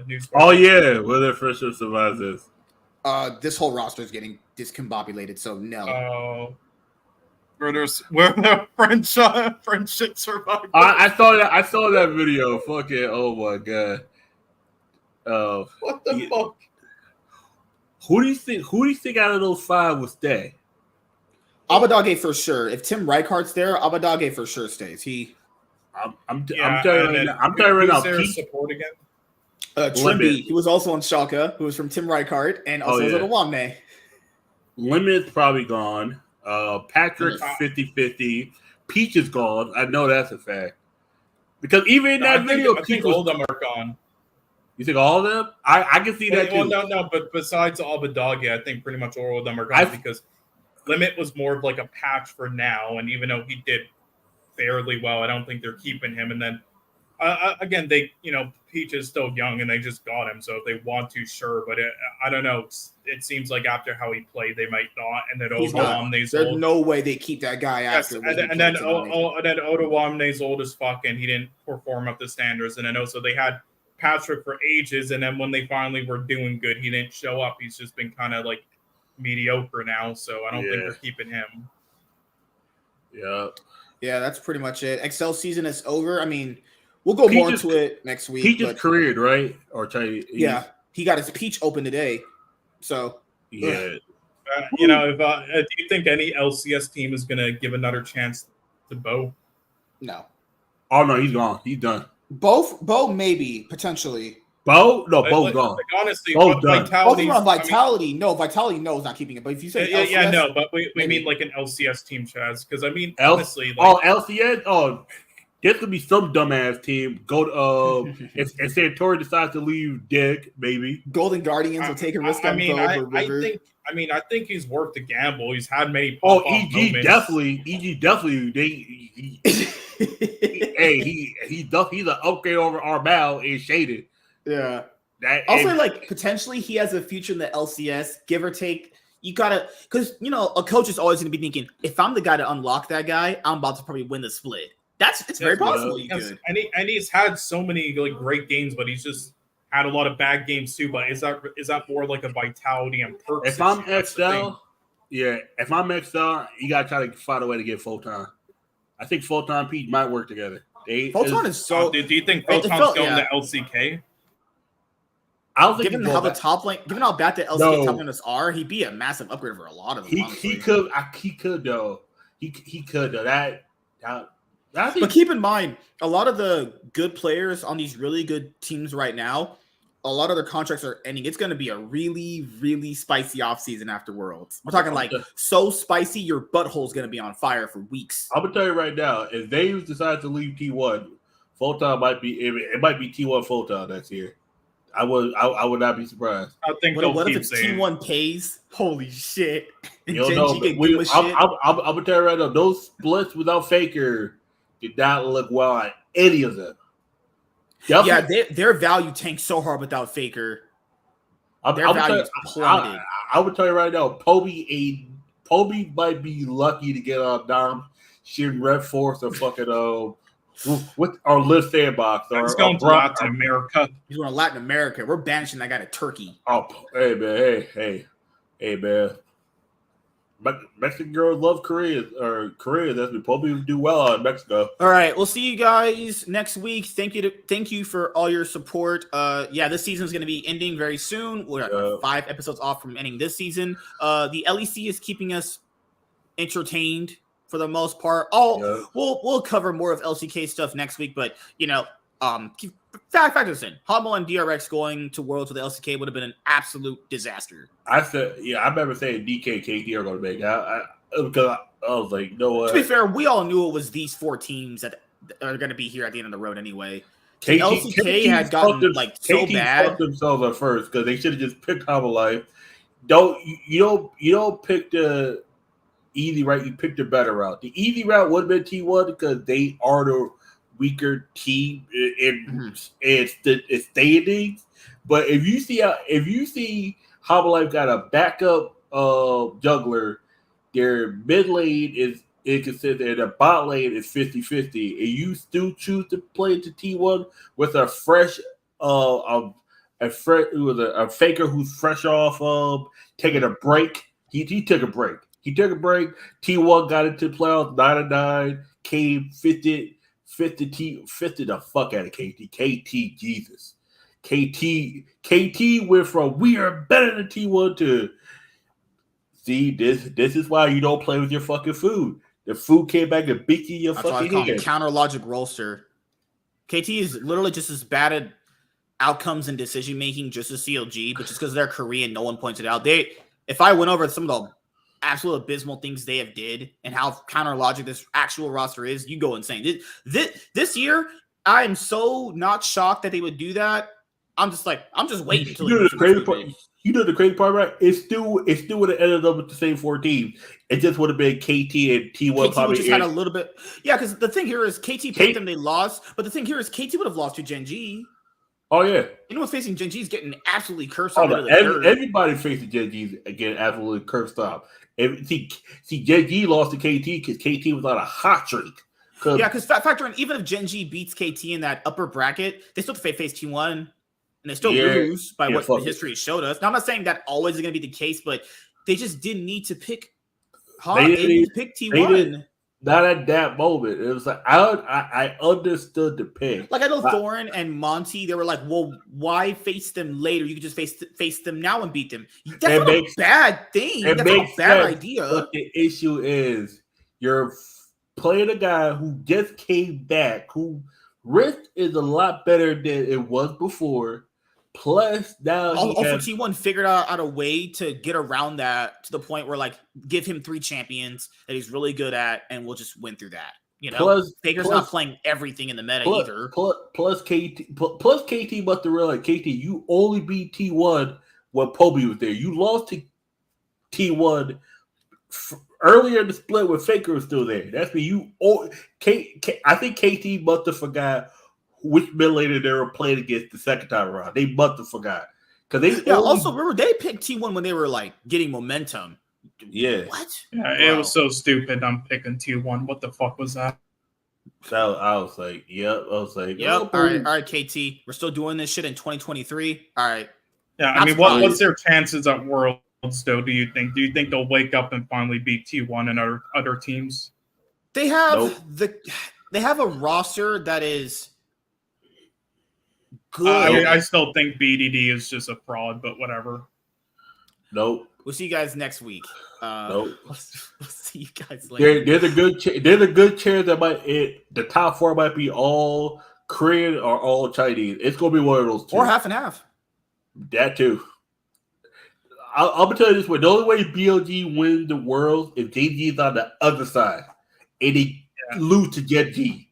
News. Oh yeah, whether Fisher survives this. This whole roster is getting discombobulated, so no. Oh, where the French shit survived. I saw that video. Fucking oh my god. What the fuck? Who do you think out of those 5 will stay? Abadage for sure. If Tim Reichardt's there, Abadage for sure stays. I'm telling you right now. Who's support again? Trimby, he was also on Schalke, who was from Tim Reichardt, and also was on Wamne. Limit's probably gone. Patrick 50-50. Peach is gone. I know that's a fact. Because even in that video, I think all of them are gone. You think all of them? I can see that too. No. But besides Abadage, I think pretty much all of them are gone because Limit was more of like a patch for now, and even though he did fairly well, I don't think they're keeping him. And then again, Peach is still young, and they just got him. So if they want to, sure. But I don't know. It seems like after how he played, they might not. And then Odo there's no way they keep that guy after. And then Odo Wamne's old as fuck, and he didn't perform up to standards. And then also they had Patrick for ages, and then when they finally were doing good, he didn't show up. He's just been kind of like mediocre now. So I don't think they're keeping him. Yeah, that's pretty much it. Excel season is over. I mean, we'll go more into it next week. He just careered, right? Or tell you, he got his peach open today. So yeah, do you think any LCS team is going to give another chance to Bo? No. Oh no, he's gone. He's done. Bo maybe potentially. Bo? No, Bo's gone. Like, honestly, Vitality. Vitality. No, is not keeping it. But if you say LCS, but we mean like an LCS team, Chaz. Because I mean, honestly, LCS. Oh, there could be some dumbass team go to if Santori decides to leave Dick, maybe Golden Guardians will take a risk on Bo or River. I think he's worth the gamble. He's had many EG definitely. He's an upgrade over Arbal and Shaded. Yeah. I'll say like potentially he has a future in the LCS, give or take. You gotta, because a coach is always going to be thinking, if I'm the guy to unlock that guy, I'm about to probably win the split. It's very possible. And he's had so many like great games, but he's just had a lot of bad games too. But is that more like a vitality and perks? If I'm XL, you gotta try to find a way to get Photon. I think Photon Pete might work together. Photon is so. Do you think Photon's going to LCK? I don't think given how the top lane, given how bad the LCK top laners are, he'd be a massive upgrade for a lot of them. He could though. But keep in mind, a lot of the good players on these really good teams right now, a lot of their contracts are ending. It's going to be a really, really spicy offseason after Worlds. We're talking like so spicy, your butthole's going to be on fire for weeks. I'm going to tell you right now, if they decide to leave T1, Photon might be T1 Photon next year. I would not be surprised. I think what if it's T1 pays? Holy shit! And I'm gonna tell you right now, those splits without Faker did not look well at any of them. Their value tanked so hard without Faker. Their value plummeted. I would tell you right now, Poby might be lucky to get on Dom Shin Red Force or fucking or Live Sandbox. He's going to Latin America. He's going to Latin America. We're banishing that guy to Turkey. Oh, hey, man. Hey, man. Mexican girls love Korea. That's been probably do well in Mexico. All right. We'll see you guys next week. Thank you for all your support. This season is going to be ending very soon. We're 5 episodes off from ending this season. The LEC is keeping us entertained for the most part. We'll cover more of LCK stuff next week, but factor this in. Hummel and DRX going to Worlds with the LCK would have been an absolute disaster. I remember saying DK and KT are going to make it. Because I was like, no. To be fair, we all knew it was these 4 teams that are going to be here at the end of the road anyway. LCK had gotten so bad. Fucked themselves at first because they should have just picked Hummel Life. You don't pick the easy route, you picked the better route. The easy route would have been T1 because they are the weaker team in standings. But if you see Hummel Life got a backup juggler, their mid lane is inconsistent and their bot lane is 50-50, and you still choose to play into T1 with a fresh a faker who's fresh off taking a break. He took a break. T1 got into playoffs 9-9. Came 50 the fuck out of KT. KT, Jesus. KT went from we are better than T1 to see this is why you don't play with your fucking food. The food came back and beat you in your fucking head. Counter logic roster. KT is literally just as bad at outcomes and decision making just as CLG, but just because they're Korean, no one points it out. If I went over some of the absolute abysmal things they have did and how counter logic this actual roster is, you go insane. This year, I am so not shocked that they would do that. I'm just waiting until the crazy part. You know the crazy part, right? It still would have ended up with the same 4 teams. It just would have been KT and T1. KT probably just had a little bit. Yeah, because the thing here is KT picked them, they lost. But the thing here is KT would have lost to Gen G. Oh yeah. Anyone facing Gen G is getting absolutely cursed. Everybody facing Gen G is getting absolutely cursed off. See, Gen G lost to KT because KT was on a hot streak. Yeah, because factor in, even if Gen G beats KT in that upper bracket, they still have to face T1, and they still lose by what the history showed us. Now, I'm not saying that always is going to be the case, but they just didn't need to pick They didn't pick T1. Not at that moment. It was like I understood the pick. Like I know Thorin and Monty, they were like, "Well, why face them later? You could just face them now and beat them." That's not a bad thing. That's not a bad idea. But the issue is you're playing a guy who just came back, who Rift is a lot better than it was before. Plus, now also T1 figured out a way to get around that to the point where, like, give him 3 champions that he's really good at, and we'll just win through that. You know, Faker's not playing everything in the meta either. Plus, KT must have realized, KT, you only beat T1 when Poby was there. You lost to T1 earlier in the split when Faker was still there. That's when you. I think KT must have forgot which mid laner they were playing against the second time around. They must have forgot. Also, remember, they picked T1 when they were, like, getting momentum. Yeah. What? Yeah, it was so stupid. I'm picking T1. What the fuck was that? So I was like, yep. All right, KT. We're still doing this shit in 2023. All right. Yeah, I mean, what's their chances at Worlds, though, do you think? Do you think they'll wake up and finally beat T1 and other teams? They have they have a roster that is good. I still think BDD is just a fraud, but whatever. Nope. We'll see you guys next week. Nope. We'll see you guys later. There's a good chance that the top 4 might be all Korean or all Chinese. It's gonna be one of those two. Or half and half. That too. I'm gonna tell you this way: the only way BLG wins the world is JG is on the other side, and they lose to Gen G.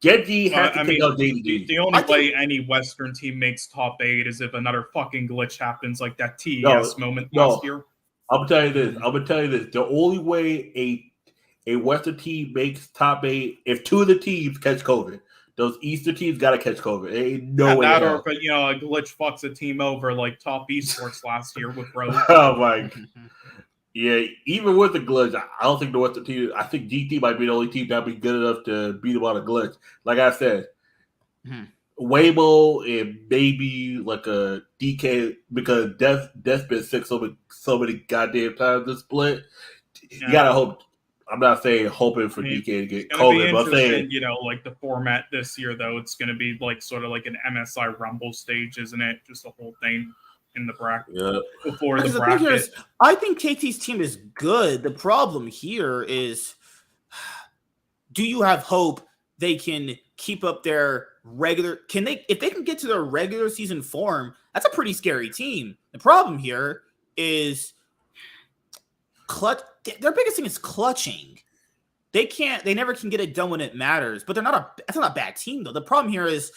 Gen G has to take out JG. The only way any Western team makes top 8 is if another fucking glitch happens, like that TES moment last year. I'm gonna tell you this. The only way a Western team makes top 8 if 2 of the teams catch COVID. Those Eastern teams gotta catch COVID. There ain't no way. Or if a glitch fucks a team over like top esports last year with Rose. Oh my. Yeah, even with the glitch, I don't think the Western team. I think GT might be the only team that'd be good enough to beat them on a glitch. Like I said, Weibo and maybe like a DK because Death's been sick so many goddamn times this split. You gotta hope. I'm not saying hoping for DK to get COVID, but I'm saying like the format this year though, it's gonna be like sort of like an MSI Rumble stage, isn't it? Just the whole thing in the bracket before the bracket. I think KT's team is good. The problem here is, do you have hope they can keep up their regular? If they can get to their regular season form, that's a pretty scary team. The problem here is clutch. Their biggest thing is clutching. They never can get it done when it matters. But that's not a bad team though. The problem here is,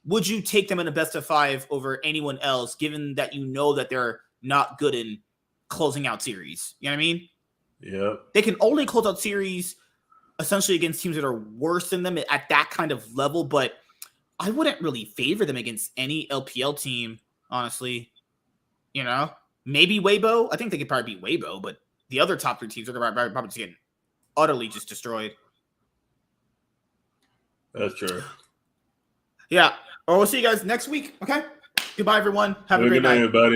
would you take them in a best of 5 over anyone else, given that you know that they're not good in closing out series? You know what I mean? Yeah. They can only close out series essentially against teams that are worse than them at that kind of level, but I wouldn't really favor them against any LPL team, honestly. Maybe Weibo. I think they could probably beat Weibo, but the other top 3 teams are probably just getting utterly just destroyed. That's true. Yeah. We'll see you guys next week. Okay. Goodbye, everyone. Have a great night, everybody.